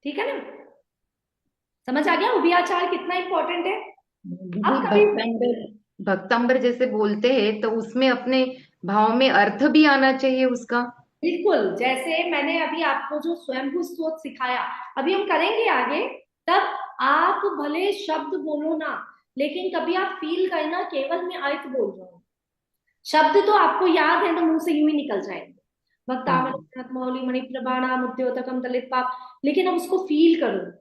ठीक है ना? समझ आ गया उभयाचार कितना इंपॉर्टेंट है? अब कभी भक्तंबर जैसे बोलते हैं तो उसमें अपने भाव में अर्थ भी आना चाहिए उसका। बिल्कुल, जैसे मैंने अभी आपको जो स्वयंभू स्तोत्र सिखाया, अभी हम करेंगे आगे, तब आप भले शब्द बोलो ना, लेकिन कभी आप फील करना केवल मैं अर्थ बोल रहा हूँ। शब्द तो आपको याद है तो मुंह से यूं ही निकल जाएंगे, भक्तामृत मौली मणि प्रभाणाम उद्योतकम दलित पाप, लेकिन अब उसको फील करो।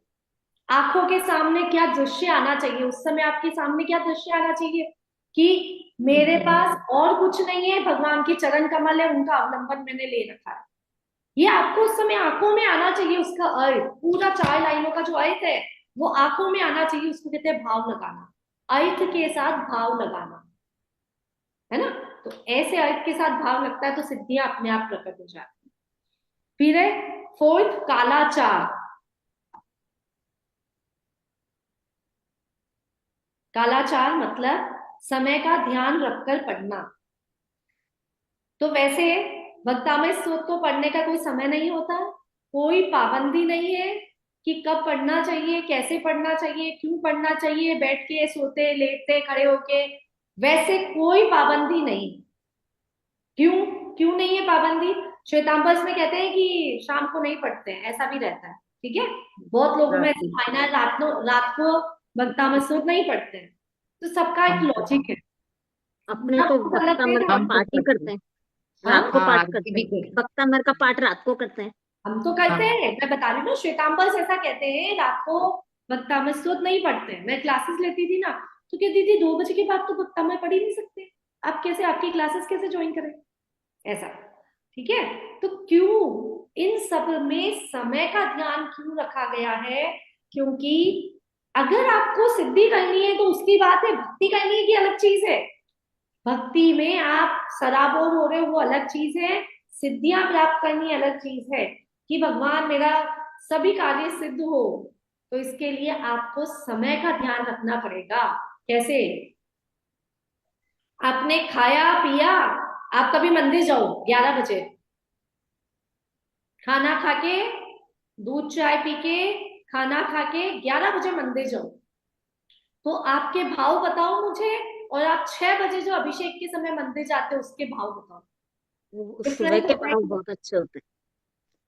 आंखों के सामने क्या दृश्य आना चाहिए? उस समय आपके सामने क्या दृश्य आना चाहिए कि मेरे पास और कुछ नहीं है, भगवान के चरण कमल है, उनका अवलंबन मैंने ले रखा है। ये आपको उस समय आंखों में आना चाहिए। उसका अर्थ, पूरा 4 लाइनों का जो अर्थ है वो आंखों में आना चाहिए। उसको कहते हैं भाव लगाना, अर्थ के साथ भाव लगाना, है ना? तो ऐसे अर्थ के साथ भाव लगता है तो सिद्धियां अपने आप प्रकट हो जाती है। फिर है 4th कालाचार। कालाचार मतलब समय का ध्यान रखकर पढ़ना। तो वैसे भक्तामय स्तोत्र को पढ़ने का कोई समय नहीं होता, कोई पाबंदी नहीं है कि कब पढ़ना चाहिए, कैसे पढ़ना चाहिए, क्यों पढ़ना चाहिए, बैठ के, सोते, लेटते, खड़े होके, वैसे कोई पाबंदी नहीं। क्यों? क्यों नहीं है पाबंदी? श्वेतांबर में कहते हैं कि शाम को नहीं पढ़ते हैं, ऐसा भी रहता है। ठीक है, बहुत लोगों में ऐसा मायना है रात को भक्तामय स्तोत्र नहीं पढ़ते हैं। तो सबका एक लॉजिक है। अपने तो आपको गलत है भक्तामर तो का हम तो पाठ ही करते करते हैं, हाँ रात को हाँ पाठ आरती करते भी हैं, करते भक्तामर का पाठ रात को करते हैं। हम तो करते हाँ हैं, मैं बता रही हूँ ना, श्वेतांबर ऐसा कहते हैं रात को भक्तामय स्तोत्र नहीं पढ़ते हैं। मैं क्लासेस लेती थी ना, तो कहती थी 2 बजे के बाद तो भक्तामय पढ़ ही नहीं सकते, आप कैसे, आपकी क्लासेस कैसे ज्वाइन करें, ऐसा। ठीक है, तो क्यों इन सब में समय का ध्यान क्यों रखा गया है? क्योंकि अगर आपको सिद्धि करनी है तो उसकी बात है, भक्ति करनी है की अलग चीज है। भक्ति में आप सराबोर हो रहे हो वो अलग चीज है, सिद्धियां प्राप्त करनी अलग चीज है, कि भगवान मेरा सभी कार्य सिद्ध हो। तो इसके लिए आपको समय का ध्यान रखना पड़ेगा। कैसे? आपने खाया पिया, आप कभी मंदिर जाओ 11 बजे, खाना खा के, दूध चाय पी के, खाना खा के 11 बजे मंदिर जाओ, तो आपके भाव बताओ मुझे। और आप 6 बजे जो अभिषेक के समय मंदिर जाते हो उसके भाव बताओ। सुबह डिफरेंस के होता है भाव कि बहुत अच्छे होते हैं,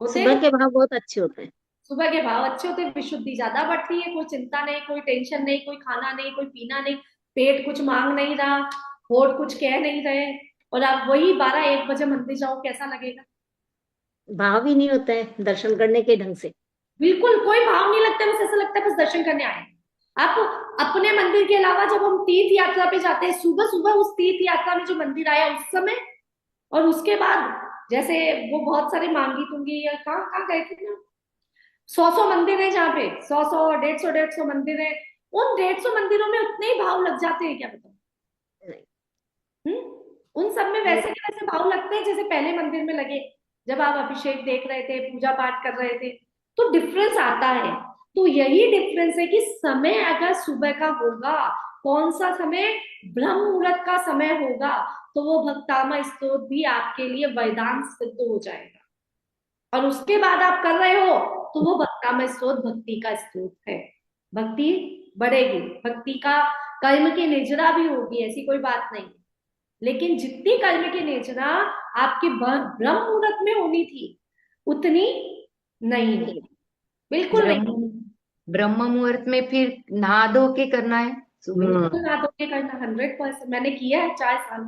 होते सुबह हैं? के भाव बहुत अच्छे होते हैं। सुबह के भाव अच्छे होते हैं, विशुद्धि ज्यादा बढ़ती है, कोई चिंता नहीं, कोई टेंशन नहीं, कोई खाना नहीं, कोई पीना नहीं, पेट कुछ मांग नहीं रहा, होठ कुछ कह नहीं रहे, और आप वही 12-1 बजे मंदिर जाओ, कैसा लगेगा? भाव ही नहीं होता है दर्शन करने के ढंग से। बिल्कुल कोई भाव नहीं लगता, बस ऐसा लगता है बस दर्शन करने आए हैं। आप अपने मंदिर के अलावा जब हम तीर्थ यात्रा पे जाते हैं, सुबह सुबह उस तीर्थ यात्रा में जो मंदिर आया उस समय, और उसके बाद जैसे वो बहुत सारे मांगी तुंगी या कहाँ कहाँ गए थे ना, 100 मंदिर है जहाँ पे 100 150 मंदिर है, उन 150 मंदिरों में उतने ही भाव लग जाते हैं क्या, बताओ? नहीं, उन सब में नहीं, वैसे के वैसे भाव लगते हैं जैसे पहले मंदिर में लगे जब आप अभिषेक देख रहे थे, पूजा पाठ कर रहे थे। तो डिफरेंस आता है। तो यही डिफरेंस है कि समय अगर सुबह का होगा, कौन सा समय, ब्रह्म मुहूर्त का समय होगा, तो वो भक्तामा स्तोत्र भी आपके लिए वरदान सिद्ध हो जाएगा। और उसके बाद आप कर रहे हो तो वो भक्तामय स्तोत्र भक्ति का स्तोत्र है। भक्ति बढ़ेगी, भक्ति का कर्म की निजरा भी होगी, ऐसी कोई बात नहीं। लेकिन जितनी कर्म की निजरा आपके ब्रह्म मुहूर्त में होनी थी उतनी नहीं नहीं, होगी, बिल्कुल नहीं। ब्रह्म ब्रह्म मुहूर्त में फिर नहा धो के करना है सुबह। बिल्कुल ना धो के करना, 100%, मैंने किया है 4 साल।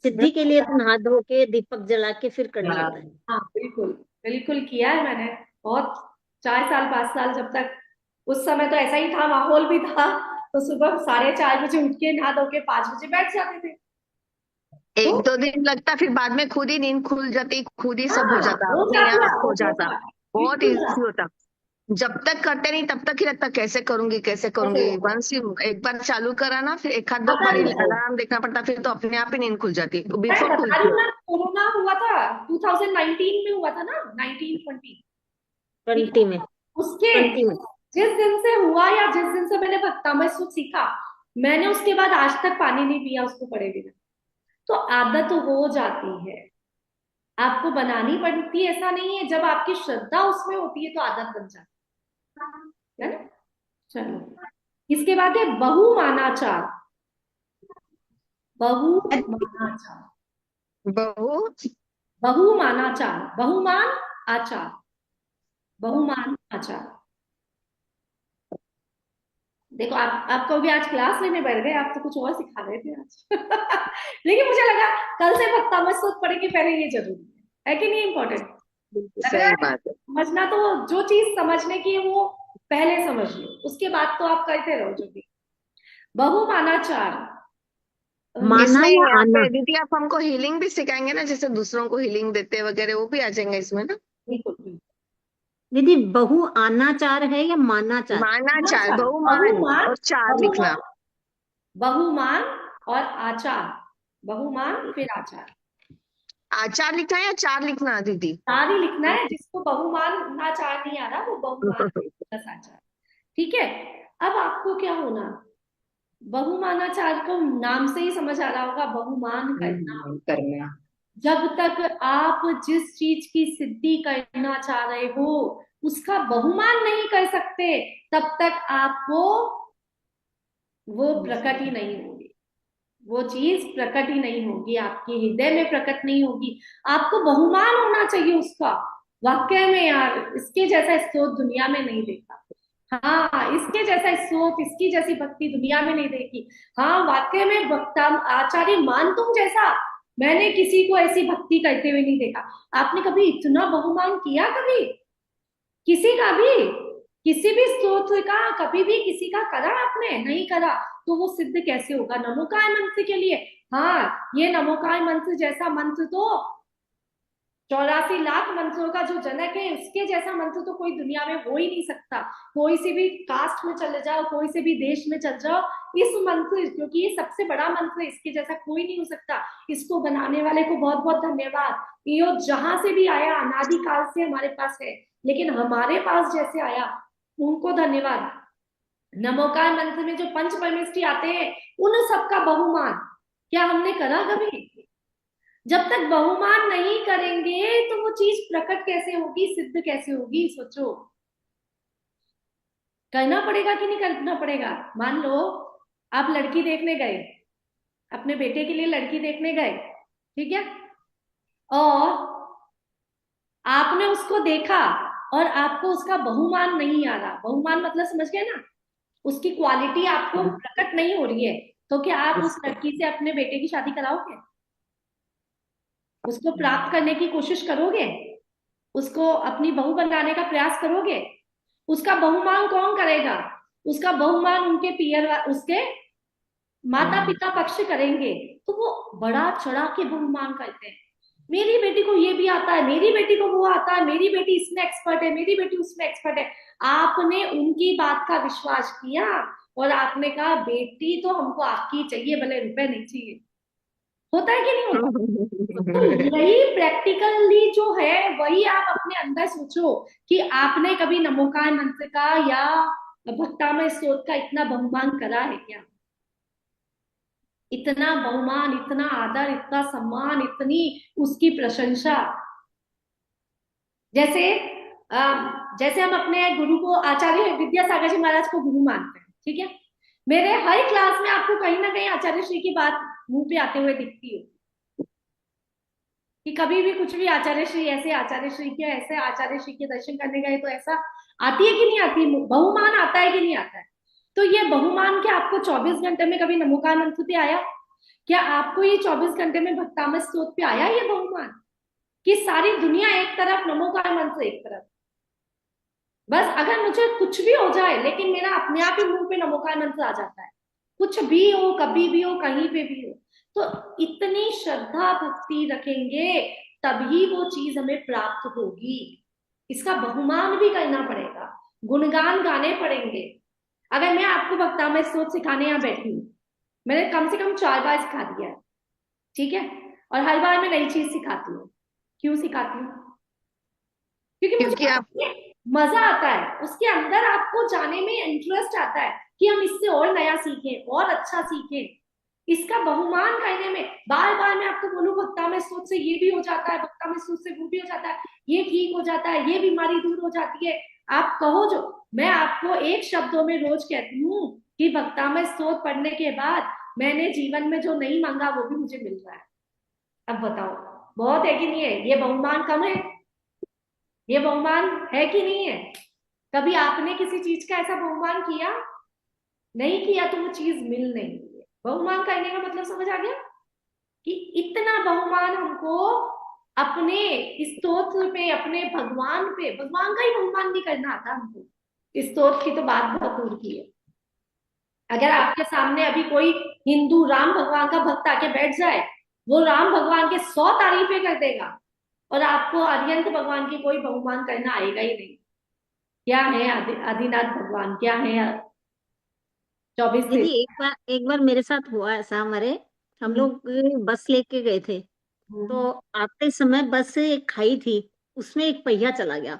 सिद्धि के लिए तो नहा धो के दीपक जला के फिर करना हाँ होता है। हाँ बिल्कुल, बिल्कुल किया है मैंने, बहुत, 4 साल 5 साल, जब तक उस समय तो ऐसा ही था, माहौल भी था, तो सुबह 4:30 बजे उठ के नहा धो के 5 बजे बैठ जाते थे। तो एक दो दिन लगता, फिर बाद में खुद ही नींद खुल जाती, खुद ही सब हो हाँ जाता, हो अपने जाता, आप हो जाता। बहुत बिल्कुल इजी होता। जब तक करते नहीं तब तक ही लगता कैसे करूंगी कैसे ऐसे करूंगी। होगा। वंस यू एक बार चालू करा ना, फिर एक आध दो पता बार नहीं चला। अलार्म देखना पड़ता, फिर तो अपने आप ही नींद खुल जाती, मैं बिफोर बता रही खुलती हूँ है। ना, कोरोना हुआ था 2019 में, हुआ था ना, 1920। ठीक है, 20 में, उसके 20 में। जिस दिन से हुआ या जिस दिन से मैंने भक्तामय सूत्र सीखा, मैंने उसके बाद आज तक पानी नहीं पिया उसको पड़े बिना। तो आदत हो जाती है, आपको बनानी पड़ती है, ऐसा नहीं है, जब आपकी श्रद्धा उसमें होती है तो आदत बन जाती है ना। चलो, इसके बाद है बहुमानाचार। बहुमानाचार, बहुत बहुमानाचार, बहुमान आचार, बहुमान आचार। देखो आप तो भी आज क्लास लेने बैठ गए, आप तो कुछ और सिखा रहे थे आज। लेकिन मुझे लगा कल से भक्तामय स्तोत्र पढ़ेंगे पहले, ये जरूरी है कि नहीं, इम्पोर्टेंट बिल्कुल लग रहा सही है? बात है। समझना तो जो चीज समझने की है वो पहले समझ लो, उसके बाद तो आप करते रहो जो भी। बहुमानाचार, माना इसमें या यहाँ आना। पे दीदी आप हमको हीलिंग भी सिखाएंगे ना, जैसे दूसरों को हीलिंग देते वगैरह, वो भी आ जाएंगे इसमें ना। बिल्कुल बिल्कुल। दीदी बहु आनाचार है या मानाचार? माना चार, मानाचार, बहुमान बहुमान, और चार लिखना। बहुमान, बहुमान और आचार, बहुमान फिर आचार, आचार लिखना है या चार लिखना दीदी? चार ही लिखना है। जिसको बहुमान आचार नहीं आ रहा वो बहुमान प्लस आचार। ठीक है, अब आपको क्या होना, बहुमानाचार को नाम से ही समझ आ रहा होगा, बहुमान करना। करना। जब तक आप जिस चीज की सिद्धि करना चाह रहे हो उसका बहुमान नहीं कर सकते, तब तक आपको वो प्रकट ही नहीं होगी, वो चीज प्रकट ही नहीं होगी, आपके हृदय में प्रकट नहीं होगी। आपको बहुमान होना चाहिए उसका। वाकई में यार, इसके जैसा स्रोत दुनिया में नहीं देखा। हाँ, इसके जैसा स्रोत, इसकी जैसी भक्ति दुनिया में नहीं देखी। हाँ, वाकई में भक्ता आचार्य मान तुम जैसा मैंने किसी को ऐसी भक्ति करते हुए नहीं देखा। आपने कभी इतना बहुमान किया? कभी किसी का भी, किसी भी स्तोत्र का कभी भी किसी का करा आपने? नहीं करा। तो वो सिद्ध कैसे होगा? नमोकार मंत्र के लिए। हाँ, ये नमोकार मंत्र जैसा मंत्र तो 84 लाख मंत्रों का जो जनक है, उसके जैसा मंत्र तो कोई दुनिया में हो ही नहीं सकता। कोई से भी कास्ट में चले जाओ, कोई से भी देश में चल जाओ, इस मंत्र, क्योंकि ये सबसे बड़ा मंत्र है, इसके जैसा कोई नहीं हो सकता। इसको बनाने वाले को बहुत बहुत धन्यवाद। ये जहां से भी आया, अनादि काल से हमारे पास है, लेकिन हमारे पास जैसे आया उनको धन्यवाद। नमोकार मंत्र में जो पंच परमेष्टि आते हैं, उन सबका बहुमान क्या हमने करा कभी? जब तक बहुमान नहीं करेंगे तो वो चीज प्रकट कैसे होगी, सिद्ध कैसे होगी? सोचो, करना पड़ेगा कि नहीं करना पड़ेगा? मान लो आप लड़की देखने गए, अपने बेटे के लिए लड़की देखने गए, ठीक है, और आपने उसको देखा और आपको उसका बहुमान नहीं आ रहा। बहुमान मतलब समझ गए ना? उसकी क्वालिटी आपको प्रकट नहीं हो रही है, तो क्या आप उस लड़की से अपने बेटे की शादी कराओगे? उसको प्राप्त करने की कोशिश करोगे? उसको अपनी बहू बनाने का प्रयास करोगे? उसका बहुमान कौन करेगा? उसका बहुमान उनके पियर, उसके माता पिता पक्ष करेंगे। तो वो बड़ा चढ़ा के बहुमान करते हैं, मेरी बेटी को ये भी आता है, मेरी बेटी को वो आता है, मेरी बेटी इसमें एक्सपर्ट है, मेरी बेटी उसमें एक्सपर्ट है। आपने उनकी बात का विश्वास किया और आपने कहा बेटी तो हमको आपकी चाहिए, भले रुपए नहीं चाहिए। होता है कि नहीं होता? तो यही प्रैक्टिकली जो है, वही आप अपने अंदर सोचो कि आपने कभी नमोकार मंत्र का या भक्तामय स्तोत्र का इतना बहुमान करा है क्या? इतना बहुमान, इतना आदर, इतना सम्मान, इतनी उसकी प्रशंसा। जैसे जैसे हम अपने गुरु को, आचार्य विद्यासागर जी महाराज को गुरु मानते हैं, ठीक है, मेरे हर क्लास में आपको कहीं ना कहीं आचार्य श्री की बात मुंह पे आते हुए दिखती है कि कभी भी कुछ भी आचार्य श्री ऐसे, आचार्य श्री के ऐसे, आचार्य श्री के दर्शन करने गए तो ऐसा। आती है कि नहीं आती? बहुमान आता है कि नहीं आता है? तो ये बहुमान क्या आपको 24 घंटे में कभी नमोकार मंत्र पे आया? क्या आपको ये 24 घंटे में भक्तामय स्तोत्र पे आया ये बहुमान? कि सारी दुनिया एक तरफ, नमोकार मंत्र एक तरफ। बस अगर मुझे कुछ भी हो जाए, लेकिन मेरा अपने आप ही मुंह पे नमोकार मंत्र आ जाता है, कुछ भी हो, कभी भी हो, कहीं पे भी हो। तो इतनी श्रद्धा भक्ति रखेंगे तभी वो चीज हमें प्राप्त होगी। इसका बहुमान भी करना पड़ेगा, गुणगान गाने पड़ेंगे। अगर मैं आपको भक्तामय स्तोत्र सिखाने यहाँ बैठी हूँ, मैंने कम से कम 4 बार सिखा दिया है, ठीक है, और हर बार मैं नई चीज सिखाती हूँ। क्यों सिखाती हूँ? क्योंकि मुझे आप मजा आता है, उसके अंदर आपको जाने में इंटरेस्ट आता है कि हम इससे और नया सीखें, और अच्छा सीखें। इसका बहुमान करने में बार बार मैं आपको बोलूं भक्तामय स्तोत्र से ये भी हो जाता है, भक्तामय स्तोत्र से वो भी हो जाता है, ये ठीक हो जाता है, ये बीमारी दूर हो जाती है, आप कहो जो। मैं आपको एक शब्दों में रोज कहती हूँ कि भक्तामय स्तोत्र पढ़ने के बाद मैंने जीवन में जो नहीं मांगा वो भी मुझे मिल रहा है। अब बताओ, बहुत है कि नहीं है? ये बहुमान कम है? ये बहुमान है कि नहीं है? कभी आपने किसी चीज का ऐसा बहुमान किया? नहीं किया तो वो चीज मिल नहीं रही है। बहुमान करने का मतलब समझ आ गया कि इतना बहुमान हमको अपने स्तोत्र पे, अपने भगवान पे, भगवान का ही बहुमान नहीं करना आता हमको। स्तोत्र की तो बात बहुत दूर की है। अगर आपके सामने अभी कोई हिंदू राम भगवान का भक्त आके बैठ जाए, वो राम भगवान के 100 तारीफें कर देगा और आपको अरिहंत भगवान की कोई बहुमान करना आएगा ही नहीं। क्या है आदिनाथ भगवान, क्या है 24 दीदी एक बार मेरे साथ हुआ ऐसा। हमारे हम लोग बस लेके गए थे, तो आते समय बस से एक खाई थी, उसमें एक पहिया चला गया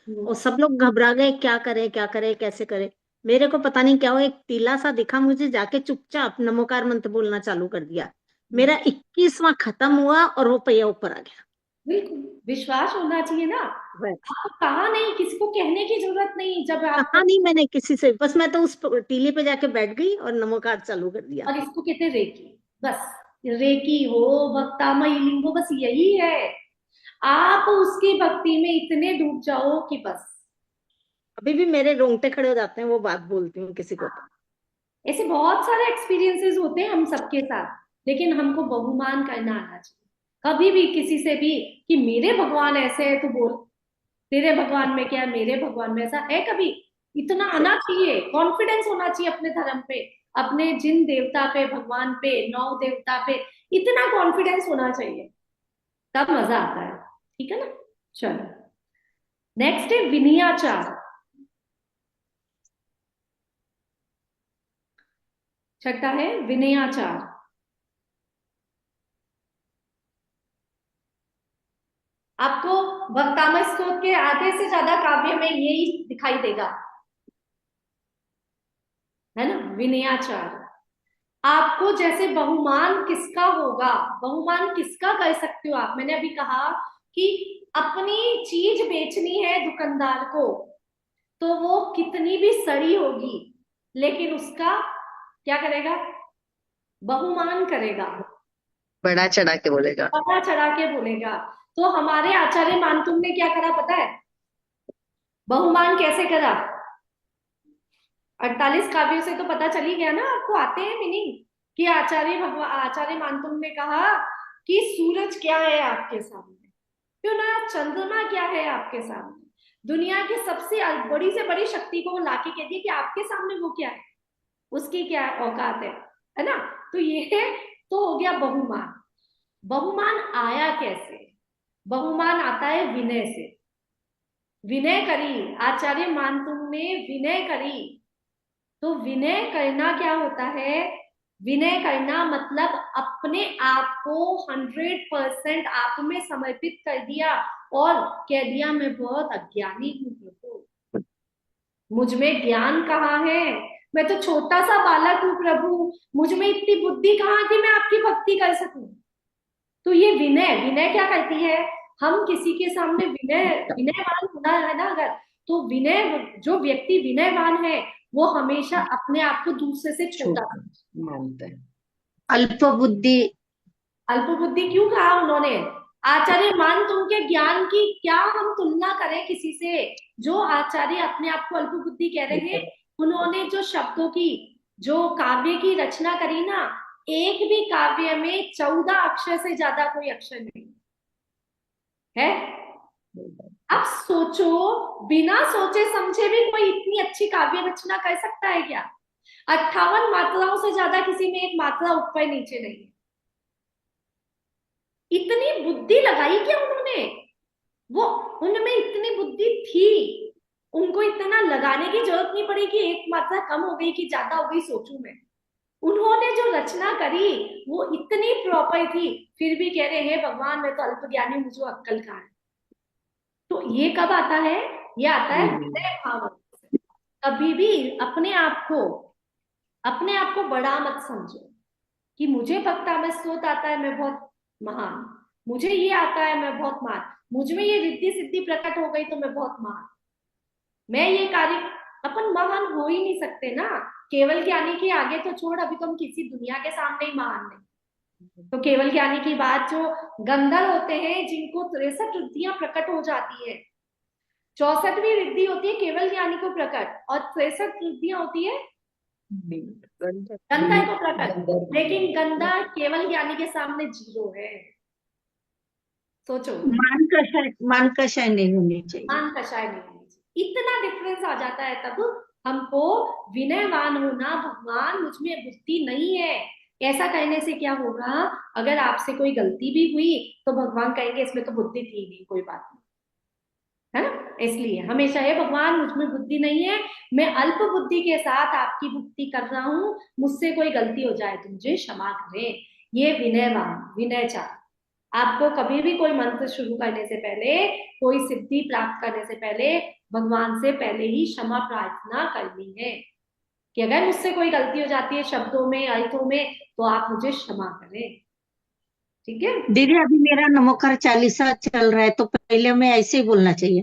और सब लोग घबरा गए, क्या करें क्या करें कैसे करें। मेरे को पता नहीं क्या हुआ, एक टीला सा दिखा मुझे, जाके चुपचाप नमोकार मंत्र बोलना चालू कर दिया। मेरा 21वां खत्म हुआ और वो पहिया ऊपर आ गया। बिल्कुल विश्वास होना चाहिए ना। आपको कहा नहीं, किसी को कहने की जरूरत नहीं। जब आप कहा नहीं मैंने किसी से, बस मैं तो उस टीले पे जाके बैठ गई और नमोकार चालू कर दिया। और इसको कहते हैं रेकी। बस रेकी हो, भक्तामय लिंगो, बस यही है। आप उसकी भक्ति में इतने डूब जाओ कि बस अभी भी मेरे रोंगटे खड़े हो जाते हैं वो बात बोलती हूँ किसी को तो। ऐसे बहुत सारे एक्सपीरियंसेस होते हैं हम सबके साथ, लेकिन हमको बहुमान करना आना चाहिए। कभी भी किसी से भी कि मेरे भगवान ऐसे है तो बोल, तेरे भगवान में क्या है, मेरे भगवान में ऐसा है, कभी इतना आना चाहिए, कॉन्फिडेंस होना चाहिए अपने धर्म पे, अपने जिन देवता पे, भगवान पे, नौ देवता पे, इतना कॉन्फिडेंस होना चाहिए, तब मजा आता है। ठीक है ना। चलो, नेक्स्ट है विनयाचार। छठा है विनयाचार। आपको वक्तामय स्तोत्र के आधे से ज्यादा काव्य में यही दिखाई देगा, है ना, विनयाचार। आपको जैसे बहुमान किसका होगा, बहुमान किसका कर सकते हो आप, मैंने अभी कहा कि अपनी चीज बेचनी है दुकानदार को, तो वो कितनी भी सड़ी होगी लेकिन उसका क्या करेगा, बहुमान करेगा, बढ़ा चढ़ा के बोलेगा। बढ़ा चढ़ा के बोलेगा। तो हमारे आचार्य मानतुंग ने क्या करा पता है, बहुमान कैसे करा, 48 काव्यों से तो पता चल ही गया ना आपको, आते हैं मीनिंग, कि आचार्य मानतुंग ने कहा कि सूरज क्या है आपके सामने, क्यों ना चंद्रमा क्या है आपके सामने, दुनिया की सबसे बड़ी से बड़ी शक्ति को वो लाके कह दिया कि आपके सामने वो क्या है, उसकी क्या औकात है ना। तो ये तो हो गया बहुमान। बहुमान आया कैसे, बहुमान आता है विनय से। विनय करी, आचार्य मानतुंग ने विनय करी। तो विनय करना क्या होता है, विनय करना मतलब अपने आप को 100% आप में समर्पित कर दिया और कह दिया मैं बहुत अज्ञानी हूँ प्रभु, मुझ में ज्ञान कहाँ है, मैं तो छोटा सा बालक हूँ प्रभु, मुझ में इतनी बुद्धि कहाँ कि मैं आपकी भक्ति कर सकूं। तो ये विनय, विनय क्या करती है, हम किसी के सामने विनयवान होना है ना अगर, तो विनय, जो व्यक्ति विनयवान है वो हमेशा अपने आप को दूसरे से छोटा मानता है। अल्प बुद्धि। अल्प बुद्धि क्यों कहा उन्होंने, आचार्य मान तुम के ज्ञान की क्या हम तुलना करें किसी से, जो आचार्य अपने आप को अल्प बुद्धि कह रहे हैं, उन्होंने जो शब्दों की, जो काव्य की रचना करी ना, एक भी काव्य में 14 अक्षर से ज्यादा कोई अक्षर नहीं है। अब सोचो, बिना सोचे समझे भी कोई इतनी अच्छी काव्य रचना कर सकता है क्या, 58 मात्राओं से ज्यादा किसी में एक मात्रा ऊपर नीचे नहीं है। इतनी बुद्धि लगाई क्या उन्होंने, वो उनमें इतनी बुद्धि थी, उनको इतना लगाने की जरूरत नहीं पड़ी कि एक मात्रा कम हो गई कि ज्यादा हो गई सोचूं मैं। उन्होंने जो रचना करी वो इतनी प्रॉपर थी, फिर भी कह रहे हैं भगवान मैं तो अल्प ज्ञानी, मुझे अक्कल कहाँ है। तो ये कब आता है, ये आता है विनय भाव से। कभी भी अपने आप को बड़ा मत समझो कि मुझे भक्तामृत स्तोत्र आता है मैं बहुत महान, मुझे ये आता है मैं बहुत महान, मुझ में ये रिद्धि सिद्धि प्रकट हो गई तो मैं बहुत महान, मैं ये कार्य, अपन महान हो ही नहीं सकते ना। केवल ज्ञानी के आगे तो छोड़, अभी तो हम किसी दुनिया के सामने ही महान नहीं। तो केवल ज्ञानी की बात, जो गंधर्व होते हैं जिनको 63 रिद्धियां प्रकट हो जाती है, 64वीं रिद्धि होती है केवल ज्ञानी को प्रकट, और 63 रिद्धियां होती है गंधर्व को प्रकट, लेकिन गंधर्व केवल ज्ञानी के सामने जीरो है। सोचो, मान कषाय नहीं होनी चाहिए। मान कषाय नहीं होनी चाहिए, इतना डिफरेंस आ जाता है। तब हमको विनयवान होना, भगवान मुझ में बुद्धि नहीं है, ऐसा कहने से क्या होगा, अगर आपसे कोई गलती भी हुई तो भगवान कहेंगे इसमें तो बुद्धि थी नहीं, कोई बात नहीं, है ना। इसलिए हमेशा है भगवान मुझ में बुद्धि नहीं है, मैं अल्प बुद्धि के साथ आपकी भक्ति कर रहा हूं, मुझसे कोई गलती हो जाए तो मुझे क्षमा करें। ये विनयवान, विनयचार। आपको कभी भी कोई मंत्र शुरू करने से पहले, कोई सिद्धि प्राप्त करने से पहले भगवान से पहले ही क्षमा प्रार्थना करनी है कि अगर मुझसे कोई गलती हो जाती है शब्दों में, अर्थों में, तो आप मुझे क्षमा करें। ठीक है दीदी, अभी मेरा नमोकार चालीसा चल रहा है तो पहले में ऐसे ही बोलना चाहिए।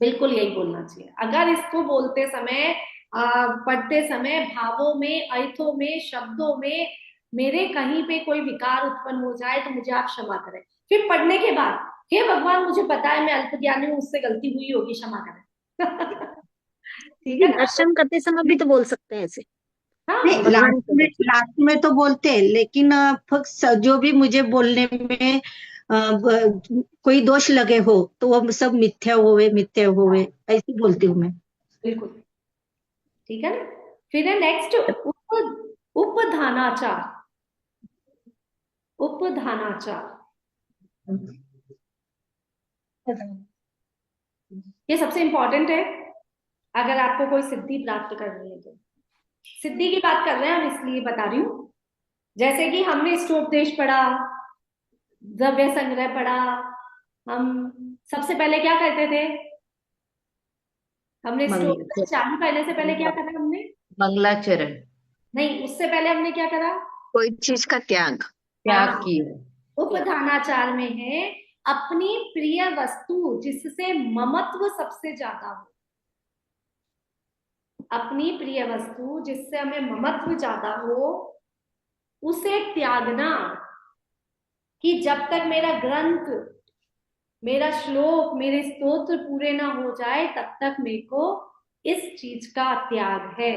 बिल्कुल यही बोलना चाहिए। अगर इसको बोलते समय, पढ़ते समय भावों में, अर्थों में, शब्दों में मेरे कहीं पे कोई विकार उत्पन्न हो जाए तो मुझे आप क्षमा करें। फिर पढ़ने के बाद, हे भगवान मुझे पता है मैं अल्प ज्ञानी हूँ, उससे गलती हुई होगी, क्षमा करें। ठीक है ना। दर्शन करते समय भी तो बोल सकते हैं ऐसे हाँ नहीं, भगवान के दर्शन। लास्ट में तो बोलते हैं, लेकिन जो भी मुझे बोलने में कोई दोष लगे हो तो वो सब मिथ्या होवे ऐसे बोलती हूँ मैं। बिल्कुल, ठीक है ना। फिर है नेक्स्ट उपधानाचार। उपधानाचार ये सबसे इंपॉर्टेंट है अगर आपको कोई सिद्धि प्राप्त करनी है तो। सिद्धि की बात कर रहे हैं हम इसलिए बता रही हूँ, जैसे कि हमने स्टोपदेश पढ़ा, द्रव्य संग्रह पढ़ा, हम सबसे पहले क्या करते थे, हमने स्टोपदेश मंगलाचरण। चालू करने से पहले क्या करा हमने, मंगलाचरण नहीं उससे पहले हमने क्या करा, कोई चीज का त्याग। त्याग हाँ, किया। उपधानाचार में है अपनी प्रिय वस्तु जिससे ममत्व सबसे ज्यादा हो, अपनी प्रिय वस्तु जिससे हमें ममत्व ज्यादा हो उसे त्यागना, कि जब तक मेरा ग्रंथ, मेरा श्लोक, मेरे स्तोत्र पूरे ना हो जाए तब तक मेरे को इस चीज का त्याग है।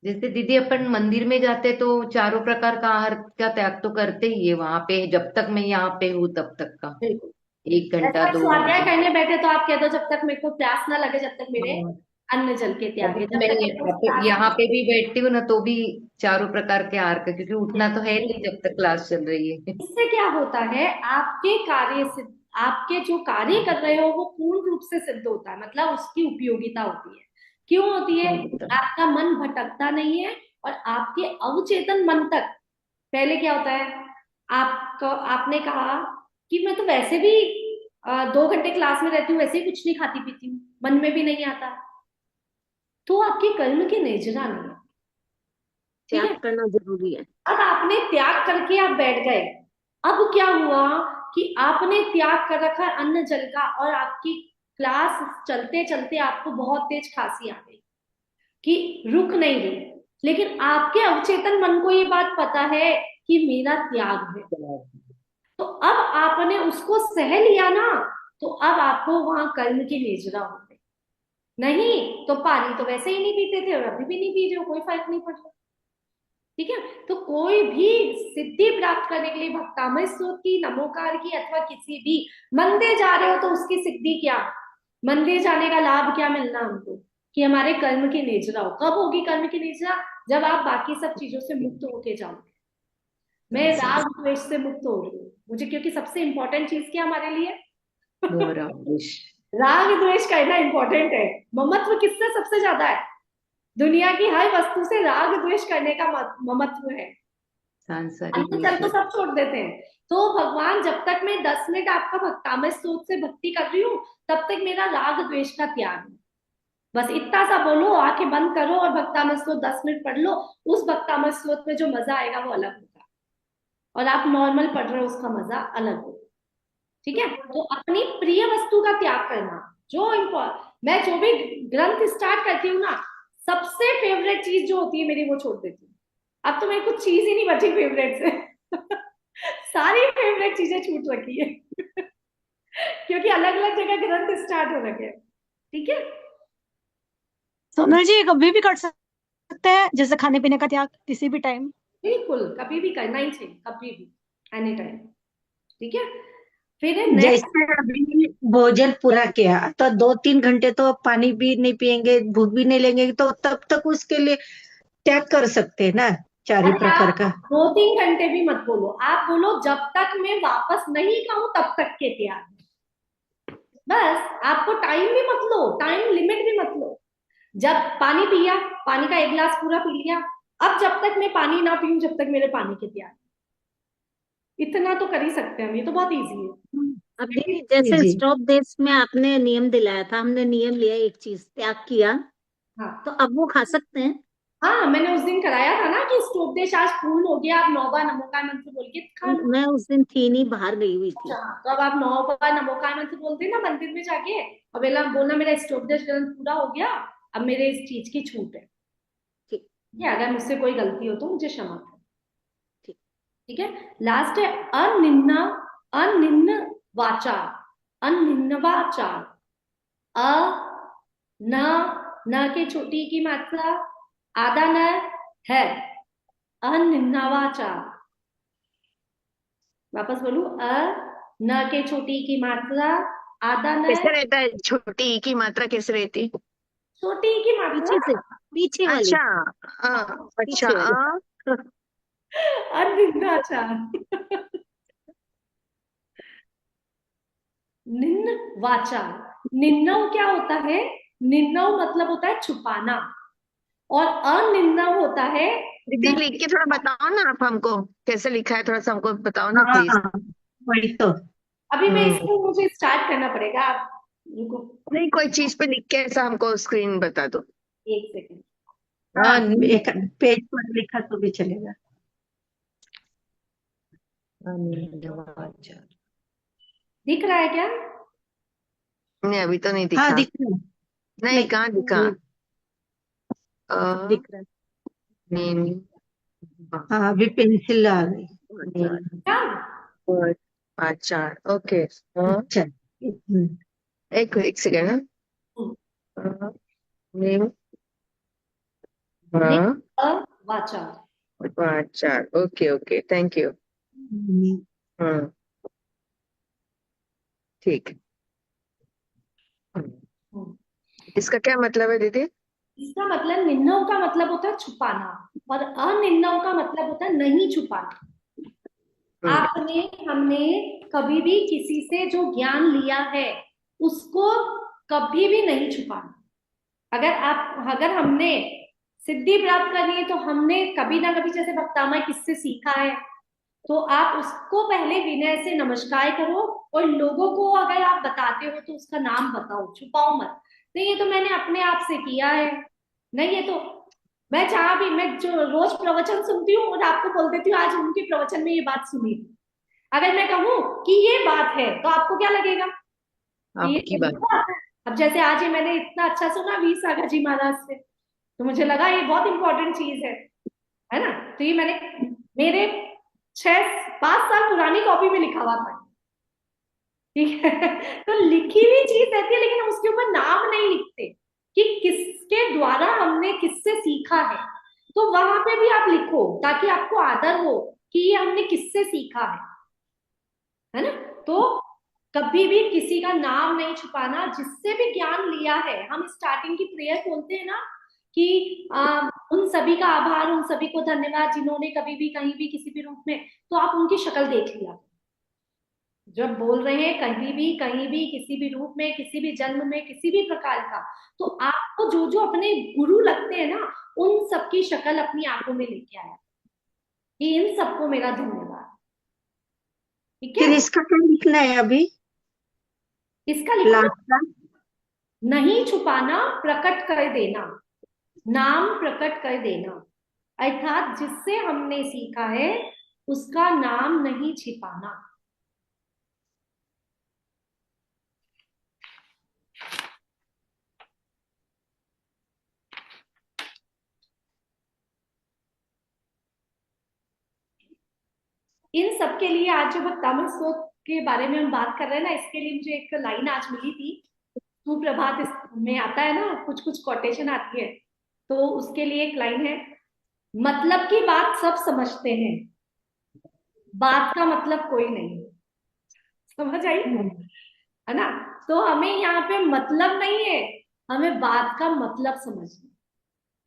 जैसे दीदी अपन मंदिर में जाते तो चारों प्रकार का आहार का त्याग तो करते ही है वहां पे, जब तक मैं यहाँ पे हूँ तब तक का। बिल्कुल, 1 घंटा ऐसा 2 घंटे। स्वाध्याय करने बैठे तो आप कह दो जब तक मेरे को प्यास ना लगे, जब तक मेरे हाँ, अन्न जल के त्याग अभी है, तो जब मैं तक मेरे को प्यास यहाँ नहीं पे भी बैठती हूँ ना तो भी चारों प्रकार के आहार का, क्योंकि उठना तो है नहीं लगी। जब तक क्लास चल रही है। इससे क्या होता है, आपके कार्य सिद्ध, आपके जो कार्य कर रहे हो वो पूर्ण रूप से सिद्ध होता है, मतलब उसकी उपयोगिता होती है। क्यों होती है, आपका मन भटकता नहीं है और आपके अवचेतन मन तक, पहले क्या होता है, आपको आपने कहा कि मैं तो वैसे भी 2 घंटे क्लास में रहती हूँ, वैसे ही कुछ नहीं खाती पीती हूँ, मन में भी नहीं आता, तो आपके कर्म की निर्जरा नहीं है। ठीक त्याग है, करना जरूरी है। अब आपने त्याग करके आप बैठ गए, अब क्या हुआ कि आपने त्याग कर रखा अन्न जल का और आपकी क्लास चलते चलते आपको बहुत तेज खांसी आ गई कि रुक नहीं रही, लेकिन आपके अवचेतन मन को ये बात पता है कि मेरा त्याग है, तो अब आपने उसको सह लिया ना, तो अब आपको वहां कर्म की निर्जरा हो गई। नहीं तो पानी तो वैसे ही नहीं पीते थे और अभी भी नहीं पी रहे हो, कोई फर्क नहीं पड़ रहा। ठीक है, तो कोई भी सिद्धि प्राप्त करने के लिए भक्तामय स्तोत्र की, नमोकार की, अथवा किसी भी मंदिर जा रहे हो तो उसकी सिद्धि क्या, मंदिर जाने का लाभ क्या मिलना हमको, कि हमारे कर्म की निर्जरा हो। कब होगी कर्म की निर्जरा, जब आप बाकी सब चीजों से मुक्त होके जाओगे। मैं राग द्वेष से मुक्त हो रही हूँ मुझे, क्योंकि सबसे इंपॉर्टेंट चीज क्या हमारे लिए, मोरा विश। राग द्वेष करना इंपॉर्टेंट है। ममत्व किससे सबसे ज्यादा है, दुनिया की हर वस्तु से राग द्वेष करने का ममत्व है। सांसारिक अंतचल तो विषय। सब छोड़ देते हैं। तो भगवान जब तक मैं 10 मिनट आपका भक्तामय स्तोत्र से भक्ति कर रही हूँ तब तक मेरा राग द्वेष का त्याग है। बस इतना सा बोलो, आंखें बंद करो और भक्तामय स्तोत्र 10 मिनट पढ़ लो, उस भक्तामय स्तोत्र में जो मजा आएगा वो अलग होगा, और आप नॉर्मल पढ़ रहे हो उसका मजा अलग होगा। ठीक है, तो अपनी प्रिय वस्तु का त्याग करना, जो मैं जो भी ग्रंथ स्टार्ट करती हूँ ना, सबसे फेवरेट चीज जो होती है मेरी वो छोड़ देती हूँ। अब तो मेरी कुछ चीज ही नहीं बची फेवरेट से सारी फेवरेट चीजें छूट रखी है क्योंकि अलग अलग जगह ग्रंथ स्टार्ट हो रखे हैं। ठीक है, सोनल जी, कभी भी कर सकते हैं, जैसे खाने पीने का त्याग किसी भी टाइम। बिल्कुल कभी भी करना ही चाहिए, कभी भी, एनी टाइम। ठीक है, फिर नेक्स्ट, जैसे अभी भोजन पूरा किया तो 2-3 घंटे तो पानी भी नहीं पिएंगे, भूख भी नहीं लेंगे, तो तब तक उसके लिए त्याग कर सकते हैं ना, चार ही अरे प्रकार आप का। 2-3 घंटे भी मत बोलो, आप बोलो जब तक मैं वापस नहीं खाऊं तब तक के त्याग। बस आपको टाइम भी मत लो, टाइम लिमिट भी मत लो। जब पानी पिया, पानी का 1 गिलास पूरा पी लिया, अब जब तक मैं पानी ना पीऊं जब तक मेरे पानी के त्याग, इतना तो कर ही सकते हैं हम, ये तो बहुत इजी है। अभी जी जैसे जी। स्टॉप देश में आपने नियम दिलाया था, हमने नियम लिया, एक चीज त्याग किया, तो हाँ अब वो खा सकते हैं। हाँ, मैंने उस दिन कराया था ना कि स्टोपदेश आज पूर्ण हो गया, आप 9 बार नमोकार मंत्र बोल के खा लो। मैं उस दिन थी नहीं, बाहर गई हुई अच्छा थी। हाँ, तो अब आप 9 बार नमोकार मंत्र बोलते हैं ना मंदिर में जाके, और बोला बोलना मेरा स्टोपदेश ग्रंथ पूरा हो गया, अब मेरे इस चीज की छूट है। ठीक। ये अगर मुझसे कोई गलती हो तो मुझे क्षमा करें। ठीक। ठीक है। लास्ट है अनिन्ना, अनिन्न वाचा, अनिन्न वाचा, अ न, न के छोटी की मात्रा, आधा न है, अनिन्ना वाचा। वापस बोलू, न के छोटी की मात्रा, आधा न, कैसे रहता है? छोटी ई की मात्रा कैसे रहती? छोटी की मात्रा, पीछे से, पीछे वाली, अच्छा, अच्छा, पीछे वाली। अनिन्ना चा। निन्न वाचा। निन्नव क्या होता है? निन्नव मतलब होता है छुपाना, और अनिन्नव होता है दीदी नहीं। लिख के थोड़ा बताओ ना, आप हमको कैसे लिखा है, थोड़ा सा हमको बताओ ना प्लीज। हाँ वही तो। अभी मैं हम्म इसको मुझे स्टार्ट करना पड़ेगा, आप रुको नहीं, कोई चीज पे लिख के ऐसा हमको स्क्रीन बता दो। एक सेकंड। हाँ, हाँ, एक पेज पर लिखा तो भी चलेगा। दिख रहा है क्या? नहीं, अभी तो नहीं हाँ दिखा। दिख रहा है। नहीं, कहाँ दिखा? नहीं अ, दिख रहा है। नीम, हाँ अभी पेंसिल आ गई। क्या? पाँच चार, ओके। हाँ, अच्छा एक सेकेंड ना। नीम, हाँ, निन्न वाचा। पाँच चार, ओके ओके, थैंक यू। हाँ, ठीक है। इसका क्या मतलब है दीदी? इसका मतलब, निन्नव का मतलब होता है छुपाना, और अनिन्नव का मतलब होता है नहीं छुपाना। हम्म, आपने, हमने कभी भी किसी से जो ज्ञान लिया है उसको कभी भी नहीं छुपाना। अगर हमने सिद्धि प्राप्त करनी है तो हमने कभी ना कभी, जैसे भक्तामा किससे सीखा है, तो आप उसको पहले विनय से नमस्कार करो, और लोगों को अगर आप बताते हो तो उसका नाम बताओ, छुपाओ मत। नहीं ये तो मैंने अपने आप से किया है, नहीं ये तो मैं जहां भी, मैं जो रोज प्रवचन सुनती हूँ और आपको बोल देती हूँ आज उनके प्रवचन में ये बात सुनी। अगर मैं कहूँ कि ये बात है तो आपको क्या लगेगा कि ये आपकी बात। तो बात है। अब जैसे आज ही मैंने इतना अच्छा सुना वी सागा जी महाराज से, तो मुझे लगा ये बहुत इंपॉर्टेंट चीज है ना। तो ये मैंने मेरे 6-5 साल पुरानी कॉपी में लिखा हुआ था, ठीक है। तो लिखी हुई चीज रहती है, लेकिन हम उसके ऊपर नाम नहीं लिखते कि किसके द्वारा हमने किससे सीखा है। तो वहां पे भी आप लिखो ताकि आपको आदर हो कि ये हमने किससे सीखा है ना। तो कभी भी किसी का नाम नहीं छुपाना, जिससे भी ज्ञान लिया है। हम स्टार्टिंग की प्रेयर बोलते हैं ना कि उन सभी का आभार, उन सभी को धन्यवाद जिन्होंने कभी भी कहीं भी किसी भी रूप में, तो आप उनकी शक्ल देख लिया जब बोल रहे हैं, कहीं भी किसी भी रूप में, किसी भी जन्म में, किसी भी प्रकार का, तो आपको जो जो अपने गुरु लगते हैं ना, उन सबकी शक्ल अपनी आंखों में लेके आया कि इन सबको मेरा धन्यवाद। ठीक फिर है, इसका क्या लिखना है अभी? इसका लिखो ना, लास्ट का। नहीं छुपाना, प्रकट कर देना, नाम प्रकट कर देना, अर्थात जिससे हमने सीखा है उसका नाम नहीं छिपाना। इन सब के लिए आज जो भक्तामृत स्तोत्र के बारे में हम बात कर रहे हैं ना, इसके लिए मुझे एक लाइन आज मिली थी। सुप्रभात में आता है ना, कुछ कुछ कोटेशन आती है, तो उसके लिए एक लाइन है, मतलब की बात सब समझते हैं, बात का मतलब कोई नहीं। समझ आई है ना। तो हमें यहाँ पे मतलब नहीं है, हमें बात का मतलब समझना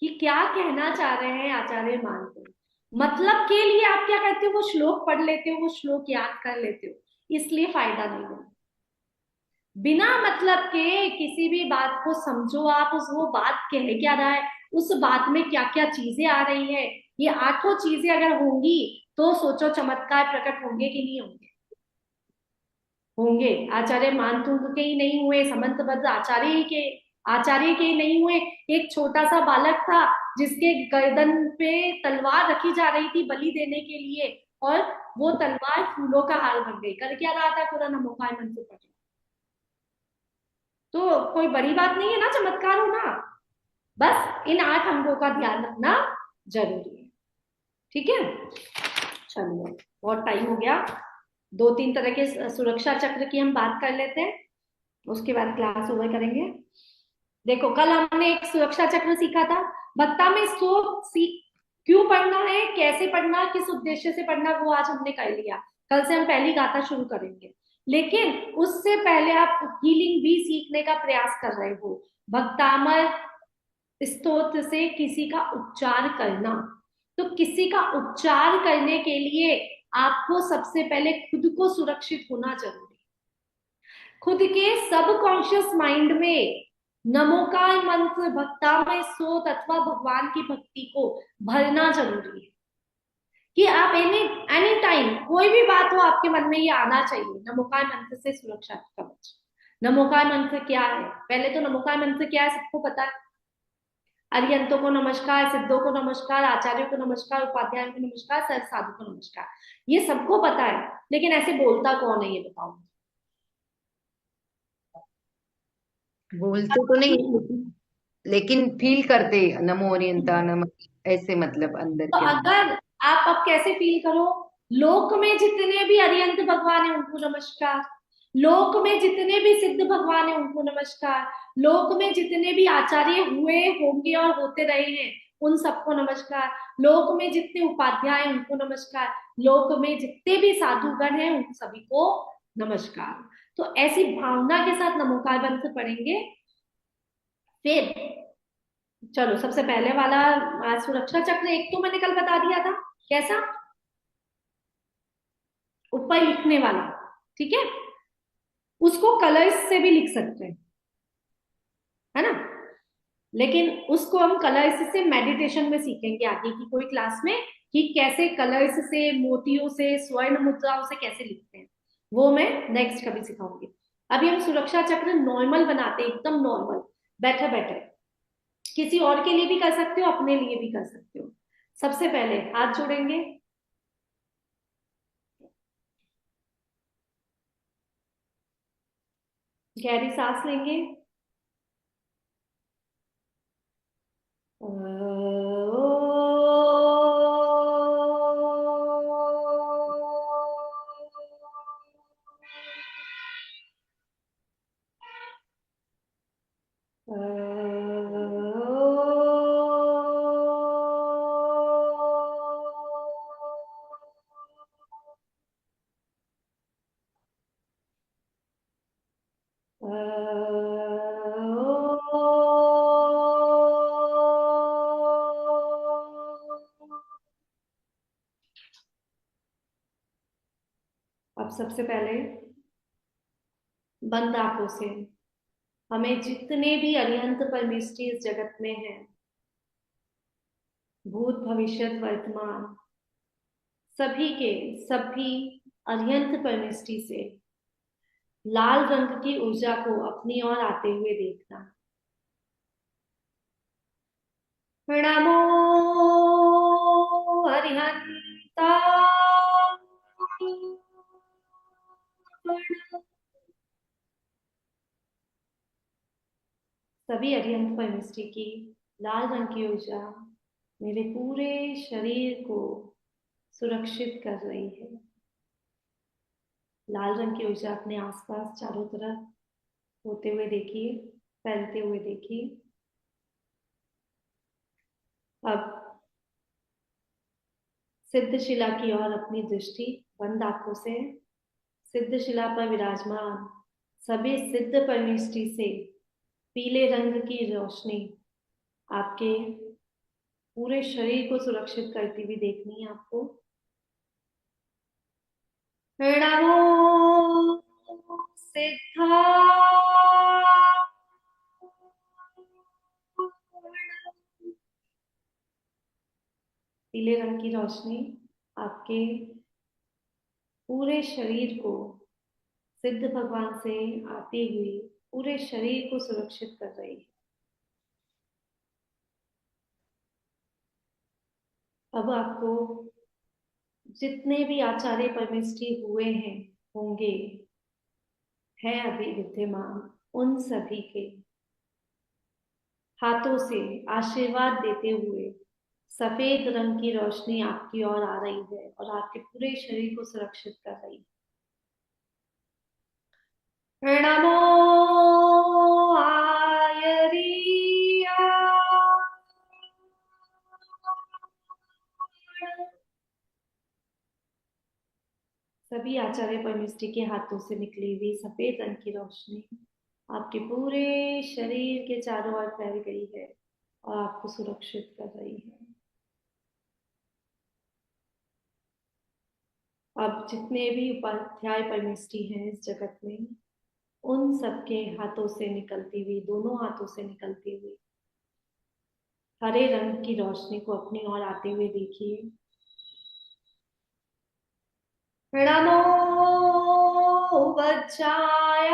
कि क्या कहना चाह रहे हैं आचार्य मान को। मतलब के लिए आप क्या करते हो, वो श्लोक पढ़ लेते हो, वो श्लोक याद कर लेते हो, इसलिए फायदा नहीं है। बिना मतलब के किसी भी बात को समझो आप, उस वो बात कह क्या रहा है, उस बात में क्या क्या चीजें आ रही है, ये 8 चीजें अगर होंगी तो सोचो चमत्कार प्रकट होंगे कि नहीं होंगे। होंगे। आचार्य मानतुंग के ही नहीं हुए, समंतबद्ध आचार्य के ही नहीं हुए। एक छोटा सा बालक था जिसके गर्दन पे तलवार रखी जा रही थी बलि देने के लिए, और वो तलवार फूलों का हार बन गई। कर क्या रहा था, पूरा नमोकार मन से पढ़। तो कोई बड़ी बात नहीं है ना चमत्कार होना, बस इन 8 अंगों का ध्यान रखना जरूरी है। ठीक है, चलिए। बहुत टाइम हो गया। 2-3 तरह के सुरक्षा चक्र की हम बात कर लेते हैं, उसके बाद क्लास ओवर करेंगे। देखो, कल हमने एक सुरक्षा चक्र सीखा था। भक्ता में क्यों पढ़ना है, कैसे पढ़ना, किस उद्देश्य से पढ़ना, वो आज हमने कर लिया। कल से हम पहली गाथा शुरू करेंगे, लेकिन उससे पहले आप हीलिंग भी सीखने का प्रयास कर रहे हो। भक्तामय स्तोत्र से किसी का उपचार करना, तो किसी का उपचार करने के लिए आपको सबसे पहले खुद को सुरक्षित होना जरूरी। खुद के सबकॉन्शियस माइंड में नमोकार मंत्र, भक्तामय स्तोत्र अथवा भगवान की भक्ति को भरना जरूरी है कि आप एनी टाइम कोई भी बात हो आपके मन में ये आना चाहिए, नमोकार मंत्र से सुरक्षा कवच। नमोकार मंत्र क्या है? पहले तो नमोकार मंत्र क्या है सबको पता है। अरियंतों को नमस्कार, सिद्धों को नमस्कार, आचार्यों को नमस्कार, उपाध्यायों को नमस्कार, सर साधु को नमस्कार, ये सबको पता है। लेकिन ऐसे बोलता कौन है ये बताओ। बोलते तो नहीं, लेकिन फील करते नमो ओरियंता नम, ऐसे मतलब अंदर तो के अंदर। अगर आप अब कैसे फील करो, लोक में जितने भी अरियंत भगवान है उनको नमस्कार, लोक में जितने भी सिद्ध भगवान है उनको नमस्कार, लोक में जितने भी आचार्य हुए होंगे और होते रहे हैं उन सबको नमस्कार, लोक में जितने उपाध्याय हैं उनको नमस्कार, लोक में जितने भी साधुगण हैं उन सभी को नमस्कार। तो ऐसी भावना के साथ नमोकार मंत्र पढ़ेंगे। फिर चलो, सबसे पहले वाला सुरक्षा चक्र एक तो मैंने कल बता दिया था, कैसा, ऊपर लिखने वाला, ठीक है। उसको कलर्स से भी लिख सकते हैं, है ना। लेकिन उसको हम कलर्स से मेडिटेशन में सीखेंगे आगे की कोई क्लास में, कि कैसे कलर्स से, मोतियों से, स्वर्ण मुद्राओं से कैसे लिखते हैं, वो मैं नेक्स्ट कभी सिखाऊंगी। अभी हम सुरक्षा चक्र नॉर्मल बनाते हैं, एकदम नॉर्मल, बैठे बैठे। किसी और के लिए भी कर सकते हो, अपने लिए भी कर सकते हो। सबसे पहले हाथ जोड़ेंगे, गहरी सांस लेंगे, अब सबसे पहले बंद आंखों से हमें जितने भी अरिहंत परमेष्टि इस जगत में हैं, भूत भविष्य वर्तमान, सभी के सभी अरिहंत परमेष्टि से लाल रंग की ऊर्जा को अपनी ओर आते हुए देखना। नमो अरिहंता, सभी अरिहंत परमेष्टि की लाल रंग की ऊर्जा मेरे पूरे शरीर को सुरक्षित कर रही है। लाल रंग की ऊर्जा अपने आसपास चारों तरफ होते हुए देखिए, फैलते हुए देखिए। अब सिद्ध शिला की ओर अपनी दृष्टि बंद आंखों से सिद्ध शिला पर विराजमान सभी सिद्ध परमेष्टि से पीले रंग की रोशनी आपके पूरे शरीर को सुरक्षित करती हुई देखनी है आपको। नमो सिद्धा, पीले रंग की रोशनी आपके पूरे शरीर को सिद्ध भगवान से आती हुई पूरे शरीर को सुरक्षित कर रही है। अब आपको जितने भी आचार्य परमेष्टि हुए हैं, होंगे, है अभी विद्यमान, उन सभी के हाथों से आशीर्वाद देते हुए सफेद रंग की रोशनी आपकी ओर आ रही है और आपके पूरे शरीर को सुरक्षित कर रही है। नमो आयरिया। सभी आचार्य परमेष्ठी के हाथों से निकली हुई सफेद रंग की रोशनी आपके पूरे शरीर के चारों ओर फैल गई है और आपको सुरक्षित कर रही है। अब जितने भी उपाध्याय परमेष्ठी हैं इस जगत में, उन सबके हाथों से निकलती हुई, दोनों हाथों से निकलती हुई हरे रंग की रोशनी को अपनी ओर आते हुए देखिए। नमो वज्राय।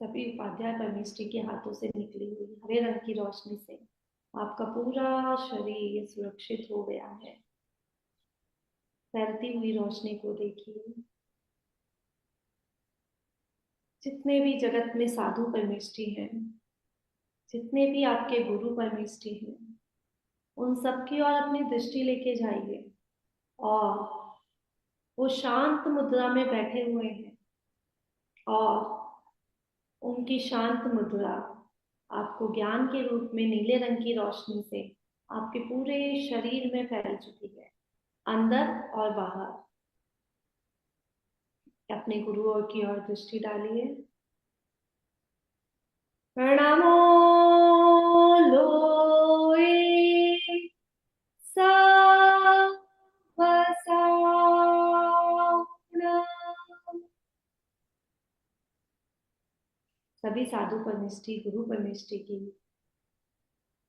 सभी उपाध्याय परमेष्ठी के हाथों से निकली हुई हरे रंग की रोशनी से आपका पूरा शरीर सुरक्षित हो गया है। फैलती हुई रोशनी को देखिए। जितने भी जगत में साधु परमेष्ठी हैं, जितने भी आपके गुरु परमेष्ठी हैं, उन सबकी ओर अपनी दृष्टि लेके जाइए और वो शांत मुद्रा में बैठे हुए हैं और उनकी शांत मुद्रा आपको ज्ञान के रूप में नीले रंग की रोशनी से आपके पूरे शरीर में फैल चुकी है, अंदर और बाहर। अपने गुरुओं की ओर दृष्टि डालिए। नमो लोए सभी साधु परमेष्ठी, गुरु परमेष्ठी की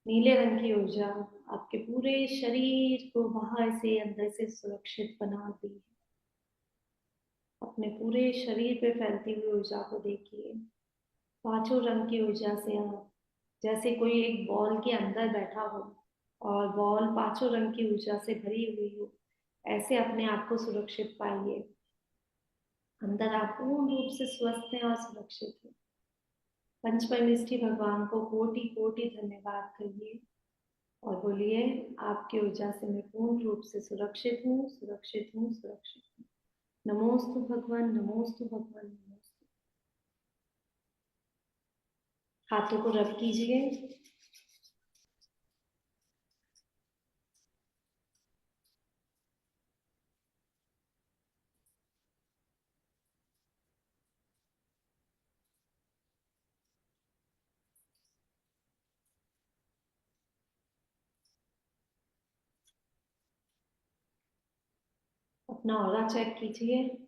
नीले रंग की ऊर्जा आपके पूरे शरीर को बाहर से अंदर से सुरक्षित बना दी है। अपने पूरे शरीर पे फैलती हुई ऊर्जा को देखिए। पांचों रंग की ऊर्जा से आप जैसे कोई एक बॉल के अंदर बैठा हो और बॉल पांचों रंग की ऊर्जा से भरी हुई हो, ऐसे अपने आप को सुरक्षित पाइए। अंदर आप पूर्ण रूप से स्वस्थ हैं और सुरक्षित हैं। पंच परमेष्ठी भगवान को कोटि कोटि धन्यवाद करिए और बोलिए, आपकी ऊर्जा से मैं पूर्ण रूप से सुरक्षित हूँ, सुरक्षित हूँ, सुरक्षित हूँ। नमोस्तु भगवान, नमोस्तु भगवान, नमोस्तु। हाथों को रब कीजिए। अपना ऑरा चेक कीजिए।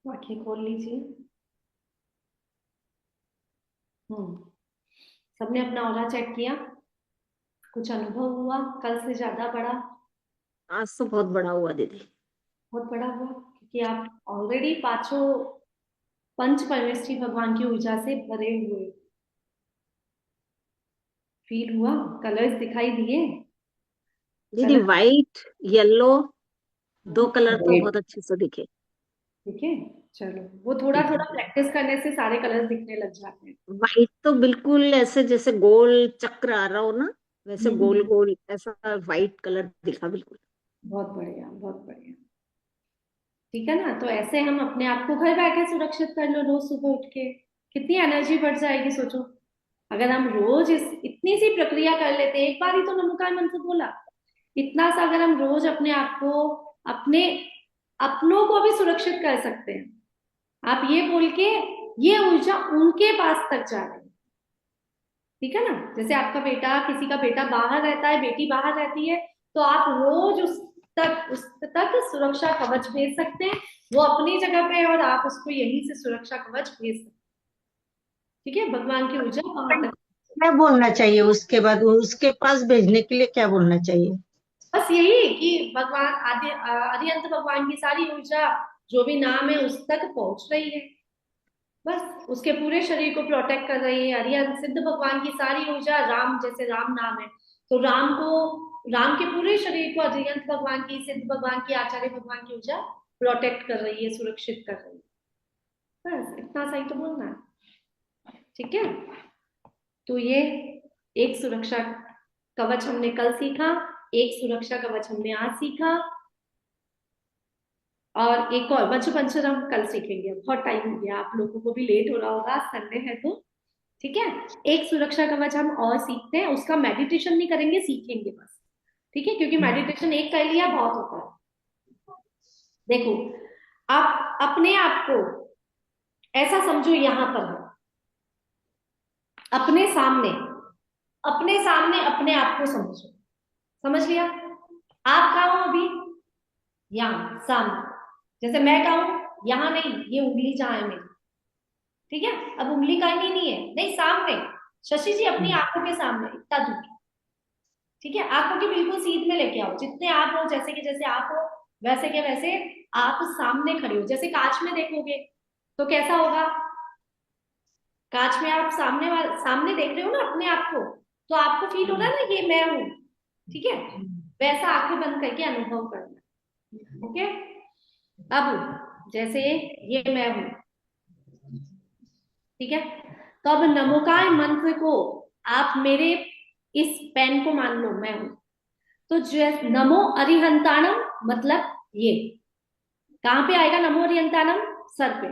आंखें खोल लीजिए। सबने अपना ऑरा चेक किया? कुछ अनुभव हुआ कल से ज्यादा बड़ा? आज तो बहुत बड़ा हुआ दीदी। बहुत बड़ा हुआ क्योंकि आप ऑलरेडी पांचों पंच परमेष्ठी भगवान की ऊर्जा से भरे हुए। फील हुआ? कलर्स दिखाई दिए? दीदी कलर व्हाइट, येलो, दो कलर तो बहुत अच्छे से दिखे। ठीक है। चलो, वो थोड़ा थोड़ा प्रैक्टिस करने से सारे कलर्स दिखने लग जाते हैं। व्हाइट तो बिल्कुल ऐसे जैसे गोल चक्र आ रहा हो ना, वैसे गोल हम्म, गोल ऐसा व्हाइट कलर दिखा बिल्कुल। बहुत बढ़िया, बहुत बढ़िया। ठीक है ना? तो ऐसे हम अपने आप को घर बैठे सुरक्षित कर लो। रोज सुबह उठ के कितनी एनर्जी बढ़ जाएगी सोचो। अगर हम रोज इस इतनी सी प्रक्रिया कर लेते, एक बार ही तो नमोकार मंत्र बोला, इतना सा अगर हम रोज अपने आप को, अपने अपनों को भी सुरक्षित कर सकते हैं। आप ये बोल के, ये ऊर्जा उनके पास तक जा रही है, ठीक है ना। जैसे आपका बेटा, किसी का बेटा बाहर रहता है, बेटी बाहर रहती है, तो आप रोज उस तक सुरक्षा कवच भेज सकते हैं। वो अपनी जगह पे है और आप उसको यहीं से सुरक्षा कवच भेज सकते हैं। ठीक है, भगवान की ऊर्जा वहां तक। क्या बोलना चाहिए उसके बाद, उसके पास भेजने के लिए क्या बोलना चाहिए? बस यही कि भगवान अरिहंत भगवान की सारी ऊर्जा, जो भी नाम है, उस तक पहुंच रही है। बस उसके पूरे शरीर को प्रोटेक्ट कर रही है। अरिहंत सिद्ध भगवान की सारी ऊर्जा, राम जैसे राम नाम है, तो राम के पूरे शरीर को अरिहंत भगवान की, सिद्ध भगवान की, आचार्य भगवान की ऊर्जा प्रोटेक्ट कर रही है, सुरक्षित कर रही है। बस इतना सही तो बोलना है। ठीक है, तो ये एक सुरक्षा कवच हमने कल सीखा, एक सुरक्षा कवच हमने आज सीखा, और एक और पंचरम कल सीखेंगे। बहुत टाइम हो गया, आप लोगों को भी लेट हो रहा होगा, संडे है तो। ठीक है, एक सुरक्षा कवच हम और सीखते हैं, उसका मेडिटेशन नहीं करेंगे, सीखेंगे बस। ठीक है, क्योंकि मेडिटेशन एक कर लिया बहुत होता है। देखो, आप अपने आप को ऐसा समझो, यहां पर है, अपने सामने अपने आप को समझो। समझ लिया? आप कहाँ हो अभी? यहाँ सामने। जैसे मैं कहा हूं यहाँ नहीं, ये उंगली जहां है मेरी। ठीक है, अब उंगली कहीं नहीं है, नहीं सामने। शशि जी अपनी आंखों के सामने, इतना दूर। ठीक है, आंखों के बिल्कुल सीध में लेके आओ, जितने आप हो, जैसे कि जैसे आप हो वैसे के वैसे आप सामने खड़े हो। जैसे कांच में देखोगे तो कैसा होगा? कांच में आप सामने देख रहे हो ना अपने आप को, तो आपको फील हो रहा है ना ये मैं हूं। ठीक है, वैसा आंखें बंद करके अनुभव करना। ओके, अब जैसे ये मैं हूं। ठीक है, तो अब नमोकार मंत्र को आप मेरे इस पेन को मान लो मैं हूं। तो नमो अरिहंताणम मतलब ये कहां पे आएगा? नमो अरिहंताणम सर पे।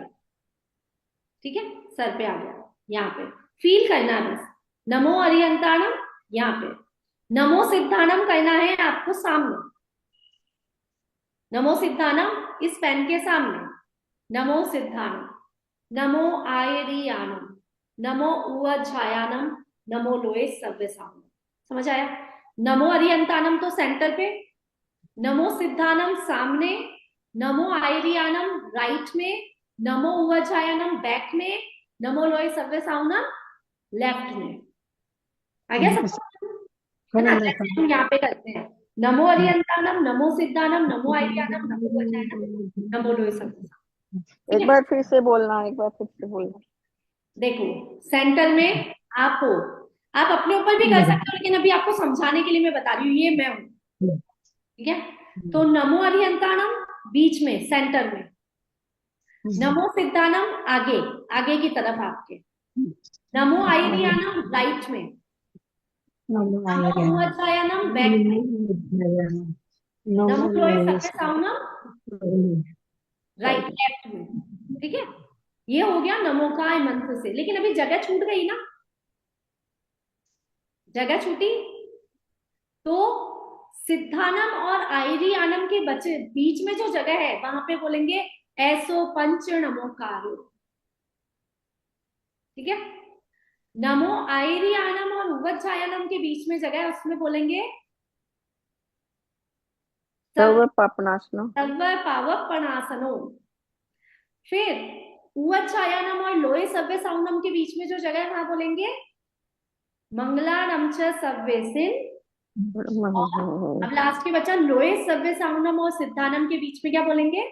ठीक है, सर पे आ गया, यहाँ पे फील करना है बस। नमो अरिहंताणम यहाँ पे, नमो सिद्धानम करना है आपको सामने। नमो सिद्धानम इस पेन के सामने, नमो सिद्धानम, नमो आयरियानम, नमो उवज्झायानम, नमो लोए सव्यसानम। समझ आया? नमो अरिहंतानम तो सेंटर पे, नमो सिद्धानम सामने, नमो आयरियानम राइट में, नमो उवज्झायानम बैक में, नमो लोए सव्यसानम लेफ्ट में। आ गया सब? है ना? जैसे हम यहाँ पे करते हैं, नमो अरिहंतानम, नमो सिद्धानम, नमो आयरियानम, नमो उवज्झायानम, नमो लोए सव्यसानम। ठीक एक है, बार फिर से बोलना, एक बार फिर से बोलना। देखो सेंटर में आप हो, आप अपने ऊपर भी कर सकते हो, लेकिन अभी आपको समझाने के लिए मैं बता रही हूँ, ये मैं हूं। ठीक है, तो नमो अरिहंताणम बीच में, सेंटर में, नमो सिद्धानम आगे, आगे की तरफ आपके, नमो आयरियानम राइट में, नमो उवज्झायानम बैक में, नमो लोए सव्यसानम राइट लेफ्ट में। ठीक है, ये हो गया नमोकार मंत्र से। लेकिन अभी जगह छूट गई ना, जगह छूटी, तो सिद्धानम और आयरियानम के बचे बीच में जो जगह है, वहां पे बोलेंगे ऐसो पंच नमोकारो। ठीक है, नमो आयरियानम और उवज्झायानम के बीच में जगह है, उसमें बोलेंगे सर्व पापनाशनो। सर्व पावपनासनो। फिर उवज्झायानम और लोए सव्य साउनम के बीच में जो जगह है, वहां बोलेंगे मंगलानम च सव्यसिन। अब लास्ट के बचा लोए सव्य साउनम और सिद्धानम के बीच में क्या बोलेंगे?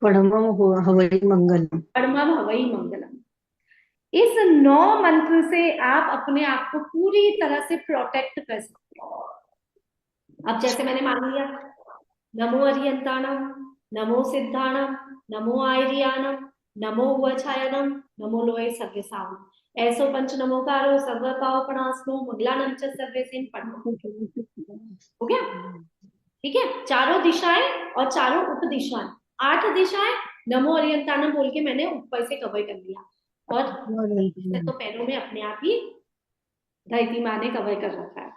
परमम हवै मंगलम। परमम हवै मंगलम। इस 9 मंत्र से आप अपने आप को पूरी तरह से प्रोटेक्ट कर सकते हो। अब जैसे मैंने मान लिया, नमो अरिहंताणम, नमो सिद्धाणम, नमो आयरियानम, नमो उवज्झायानम, नमो लोए सव्यसानम, ऐसो पंच नमोकारो सर्व पावपनासनो मंगलानम च सर्वेसिन पढ़ो। हो गया? ठीक है, चारों दिशाएं और चारों उप दिशाएं, 8 दिशाएं नमो अरिहंताणम बोल के मैंने ऊपर से कवर कर लिया, और तो पैरों में अपने आप ही धरती माँ ने कवर कर रखा है।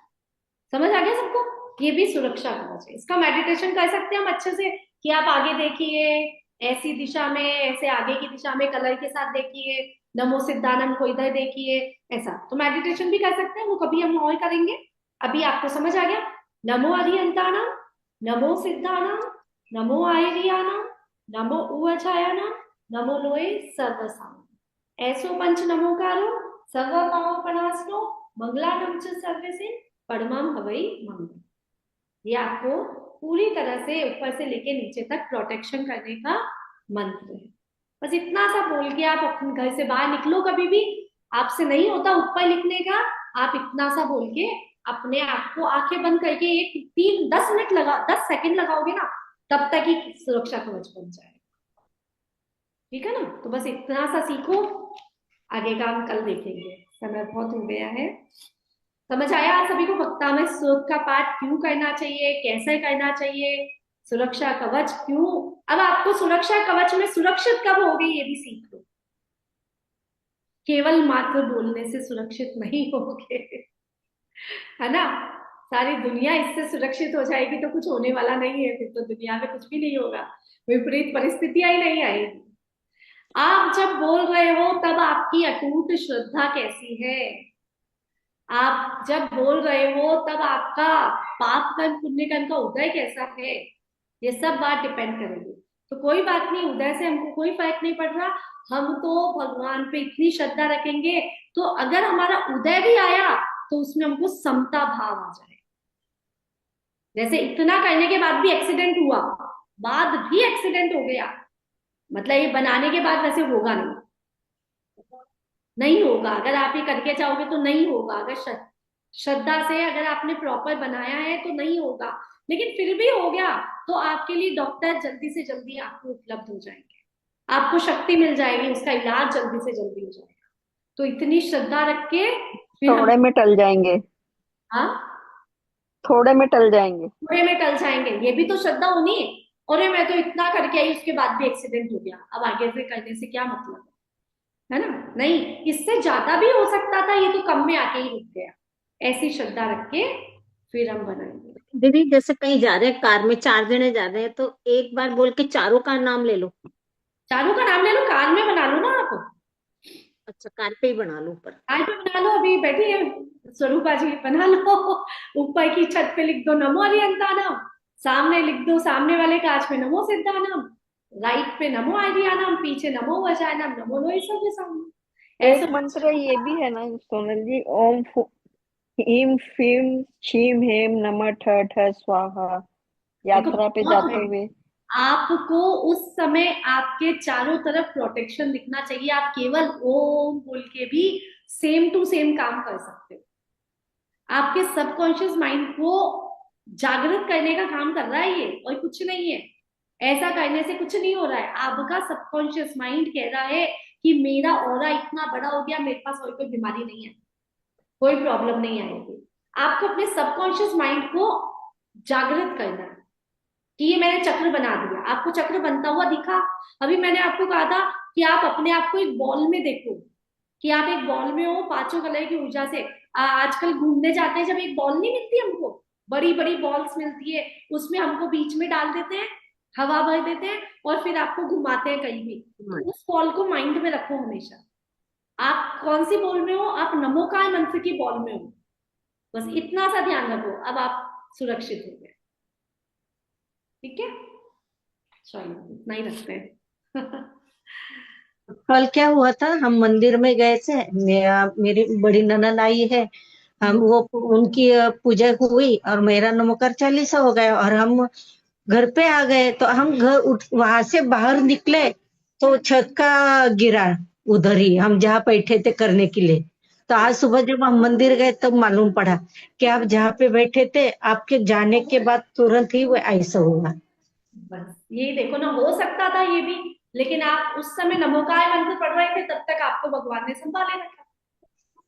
समझ आ गया सबको? ये भी सुरक्षा कवच है। इसका मेडिटेशन कर सकते हैं हम अच्छे से, कि आप आगे देखिए ऐसी दिशा में, ऐसे आगे की दिशा में कलर के साथ देखिए, नमो सिद्धानम को इधर देखिए, ऐसा। तो मेडिटेशन भी कर सकते हैं, वो कभी हम और करेंगे। अभी आपको समझ आ गया, नमो अरिहंताणम, नमो सिद्धानम, नमो आयरियाणम, नमो उवचायनम, नमो लोए सर्वसाम, ऐसो पंच नमोकारो सर्व पावपनासनो मंगलानम च सर्वसे परमम हवै मंगल। ये आपको पूरी तरह से ऊपर से लेके नीचे तक प्रोटेक्शन करने का मंत्र है। बस इतना सा बोल के आप अपने घर से बाहर निकलो, कभी भी आपसे नहीं होता ऊपर लिखने का, आप इतना सा बोल के अपने आप को आंखें बंद करके एक 10 मिनट लगा 10 सेकंड लगाओगे ना, तब तक ही सुरक्षा कवच बन जाएगा। ठीक है ना? तो बस इतना सा सीखो, आगे का हम कल देखेंगे, समय बहुत हो गया है। समझ आया आप सभी को भक्तामय स्तोत्र का पाठ क्यों करना चाहिए, कैसे करना चाहिए, सुरक्षा कवच क्यों? अब आपको सुरक्षा कवच में सुरक्षित कब होगे ये भी सीख लो। केवल मात्र बोलने से सुरक्षित नहीं होगे, है ना? सारी दुनिया इससे सुरक्षित हो जाएगी तो कुछ होने वाला नहीं है, फिर तो दुनिया में कुछ भी नहीं होगा, विपरीत परिस्थितियां ही नहीं आएगी। आप जब बोल रहे हो तब आपकी अटूट श्रद्धा कैसी है, आप जब बोल रहे हो तब आपका पाप कर्म पुण्य कर्म का उदय कैसा है, ये सब बात डिपेंड करेगी। तो कोई बात नहीं, उदय से हमको कोई फर्क नहीं पड़ रहा, हम तो भगवान पे इतनी श्रद्धा रखेंगे तो अगर हमारा उदय भी आया तो उसमें हमको समता भाव आ जाए। जैसे इतना करने के बाद भी एक्सीडेंट हुआ, बाद भी एक्सीडेंट हो गया, मतलब ये बनाने के बाद वैसे होगा नहीं, नहीं होगा। अगर आप ये करके चाहोगे तो नहीं होगा, अगर श्रद्धा से अगर आपने प्रॉपर बनाया है तो नहीं होगा, लेकिन फिर भी हो गया तो आपके लिए डॉक्टर जल्दी से जल्दी आपको उपलब्ध हो जाएंगे, आपको शक्ति मिल जाएगी, उसका इलाज जल्दी से जल्दी हो जाएगा। तो इतनी श्रद्धा रख के फिर थोड़े में टल जाएंगे, हाँ, थोड़े में टल जाएंगे। थोड़े में टल जाएंगे, ये भी तो श्रद्धा होनी है। और मैं तो इतना करके आई, उसके बाद भी एक्सीडेंट हो गया, अब आगे से करने से क्या मतलब है ना? नहीं, इससे ज्यादा भी हो सकता था, ये तो कम में आके ही रुक गया। ऐसी श्रद्धा रख के फिर हम बनाएंगे। दीदी जैसे कहीं जा रहे हैं, कार में 4 जने जा रहे हैं, तो एक बार बोल के चारों का नाम ले लो। चारों का नाम ले लो, कार में बना लो ना आप। अच्छा, कार पे ही बना लो ऊपर। कार पे बना लो, अभी बैठी है स्वरूपा जी, बना लो। ऊपर की छत पे लिख दो नमो अरिहंताणम, सामने लिख दो, सामने वाले कांच पे नमो सिद्धानम, राइट पे नमो आयरियाणम, पीछे नमो वचानम, नमो लोई सर्वसाम। एक ऐसे मंत्र ये भी है ना सोनल जी, ओम ह्रीम फीम क्षीम हेम नमः ठ ठ स्वाहा, देखो यात्रा पे बहुत जाते है, हुए। आपको उस समय आपके चारों तरफ प्रोटेक्शन दिखना चाहिए, आप केवल ओम बोल के भी सेम टू सेम काम कर सकते हो। आपके सबकॉन्शियस माइंड को जागृत करने का काम कर रहा है ये, और कुछ नहीं है। ऐसा करने से कुछ नहीं हो रहा है, आपका सबकॉन्शियस माइंड कह रहा है कि मेरा ऑरा इतना बड़ा हो गया, मेरे पास और कोई बीमारी नहीं है, कोई प्रॉब्लम नहीं आएगी। आपको अपने सबकॉन्शियस माइंड को जागृत करना है कि ये मैंने चक्र बना दिया, आपको चक्र बनता हुआ दिखा। अभी मैंने आपको कहा था कि आप अपने आप को एक बॉल में देखो, कि आप एक बॉल में हो, 5 कलर की ऊर्जा से। आजकल घूमने जाते हैं, जब एक बॉल नहीं मिलती हमको, बड़ी बड़ी बॉल्स मिलती है, उसमें हमको बीच में डाल देते हैं, हवा भर देते हैं और फिर आपको घुमाते हैं कहीं भी। तो उस बॉल को माइंड में रखो हमेशा। आप कौन सी बॉल में हो? आप नमोकार मंत्र की बॉल में हो, बस इतना सा ध्यान रखो, अब आप सुरक्षित हो गए। ठीक है, चलो इतना ही रखते हैं। कल क्या हुआ था, हम मंदिर में गए थे, मेरी बड़ी ननद आई है, हम वो उनकी पूजा हुई और मेरा नमोकार चालीसा हो गया और हम घर पे आ गए। तो हम घर वहां से बाहर निकले तो छत का गिरा, उधर ही हम जहाँ बैठे थे करने के लिए। तो आज सुबह जब हम मंदिर गए तब मालूम पड़ा कि आप जहाँ पे बैठे थे, आपके जाने के बाद तुरंत ही वो ऐसा हुआ। बस यही देखो ना, हो सकता था ये भी, लेकिन आप उस समय नमोकार मंत्र पढ़ रहे थे, तब तक आपको भगवान ने संभाले रखा।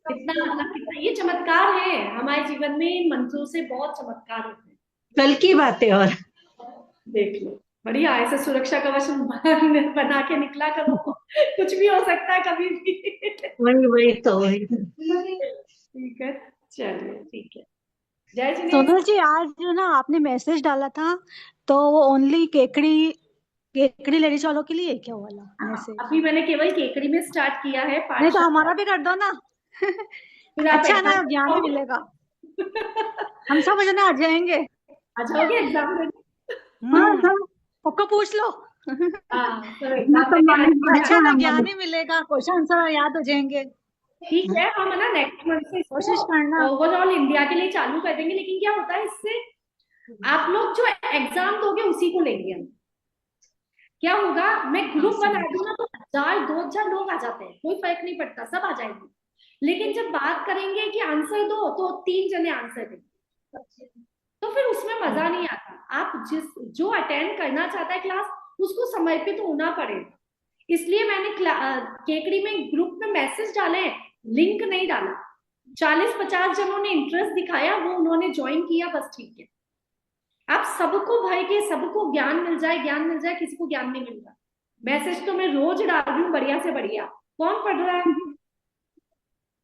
कितना मतलब, कितना ये चमत्कार है हमारे जीवन में, इन मंत्रों से बहुत चमत्कार होते हैं। कल की बात है। और देख लो, बढ़िया, ऐसे सुरक्षा कवच बना के निकला करो, कुछ भी हो सकता है कभी भी। वही तो वही। ठीक है, चलिए ठीक है। जय जिनेन्द्र। सोनल जी, आज जो ना आपने मैसेज डाला था, तो वो ओनली केकड़ी केकड़ी लेडीज वालों के लिए क्या वाला मैसेज? अभी मैंने केवल केकड़ी में स्टार्ट किया है नहीं तो पाठशाला। हमारा भी कर दो ना। फिर आप अच्छा ना, एग्जाम ज्ञान ही मिलेगा, हम सब जना आ जाएंगे। आ जाओगे एग्जाम में? पक्का पूछ लो। हाँ, तो एग्जाम में अच्छा ना, ज्ञान ही मिलेगा, क्वेश्चन आंसर याद हो जाएंगे। ठीक है, हम है ना नेक्स्ट मंथ से कोशिश करना। ओवरऑल इंडिया के लिए चालू कर देंगे। लेकिन क्या होता है इससे, आप लोग जो एग्जाम दोगे उसी को लेंगे हम। क्या होगा, मैं ग्रुप बना दूं ना तो 1000-2000 लोग आ जाते हैं, कोई फर्क नहीं पड़ता, सब आ जाएंगे। लेकिन जब बात करेंगे कि आंसर दो तो 3 जने आंसर देंगे, तो फिर उसमें मजा नहीं आता। आप जो अटेंड करना चाहता है क्लास, उसको समर्पित होना पड़ेगा। इसलिए मैंने केकड़ी में ग्रुप में मैसेज डाले हैं, लिंक नहीं डाला। 40-50 जनों ने इंटरेस्ट दिखाया, वो उन्होंने ज्वाइन किया, बस ठीक है। आप सबको भर के सबको ज्ञान मिल जाए, ज्ञान मिल जाए, किसी को ज्ञान नहीं मिल रहा। मैसेज तो मैं रोज डाल रही हूँ, बढ़िया से बढ़िया, कौन पढ़ रहा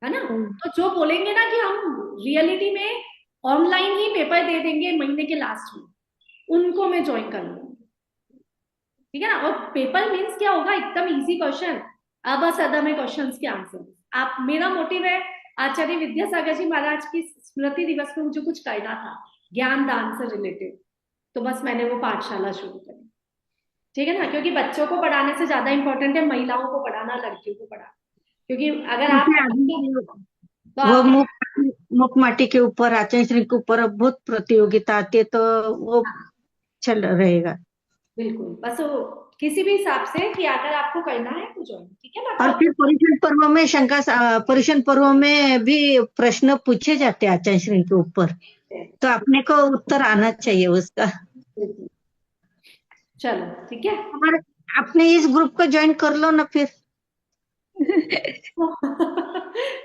है ना? तो जो बोलेंगे ना कि हम रियलिटी में ऑनलाइन ही पेपर दे देंगे महीने के लास्ट में, उनको मैं ज्वाइन कर लूंगी, ठीक है ना? और पेपर मीन्स क्या होगा, एकदम इजी क्वेश्चन, अबसदा में क्वेश्चंस के आंसर। आप, मेरा मोटिव है आचार्य विद्यासागर जी महाराज की स्मृति दिवस में मुझे कुछ करना था ज्ञान दान से रिलेटेड, तो बस मैंने वो पाठशाला शुरू करी, ठीक है ना? क्योंकि बच्चों को पढ़ाने से ज्यादा इंपॉर्टेंट है महिलाओं को पढ़ाना, लड़कियों को पढ़ाना। क्योंकि अगर आप तो वो आप मुख माटी के ऊपर, आचार्य श्री के ऊपर बहुत प्रतियोगिता आती है, तो वो चल रहेगा। बिल्कुल, बस वो किसी भी हिसाब से कि अगर आपको करना है तो ज्वाइन, ठीक है ना? और फिर पर्यटन पर्व में पर्यटन पर्व में भी प्रश्न पूछे जाते हैं आचार्य श्री के ऊपर, तो अपने को उत्तर आना चाहिए उसका। चलो ठीक है। हमारे अपने इस ग्रुप को ज्वाइन कर लो ना फिर।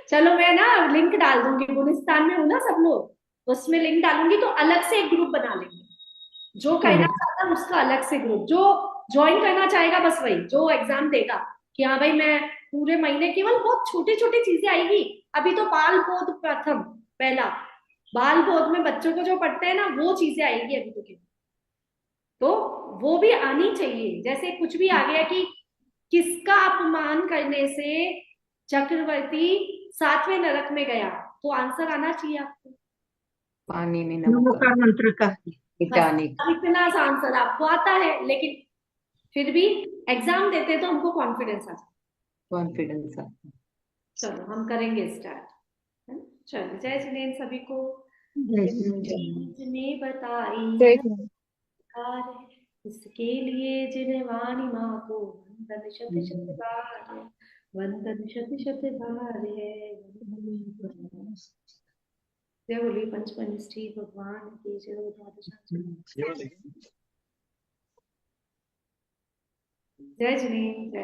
चलो मैं ना लिंक डाल दूंगी, गुलिस्तान में हूँ ना सब लोग, उसमें लिंक डालूंगी, तो अलग से एक ग्रुप बना लेंगे। जो करना चाहता है उसका अलग से ग्रुप, जो ज्वाइन करना चाहेगा बस वही, जो एग्जाम देगा कि हाँ भाई मैं पूरे महीने, केवल बहुत छोटी छोटी चीजें आएगी। अभी तो बाल बोध प्रथम, पहला बाल बोध में बच्चों को जो पढ़ते हैं ना, वो चीजें आएगी अभी तो केवल, तो वो भी आनी चाहिए। जैसे कुछ भी आ गया कि किसका अपमान करने से चक्रवर्ती 7वें नरक में गया, तो आंसर आना चाहिए आपको, पानी में नमक नमोकार मंत्र का। मिटाने का। इतना सा आंसर आपको आता है, लेकिन फिर भी एग्जाम देते तो हमको कॉन्फिडेंस आ जाता। कॉन्फिडेंस आता। चलो हम करेंगे स्टार्ट, है ना? चलो, जय जिनेन्द्र सभी को। जिसने बताई कार, इसके लिए जिनवाणी माँ को वंदन शत शत बार, वंदन शत शत बार है। जय बोलिए पंचमनिष्ठी भगवान की जय। द्वादशांश जय जिनेन्द्र।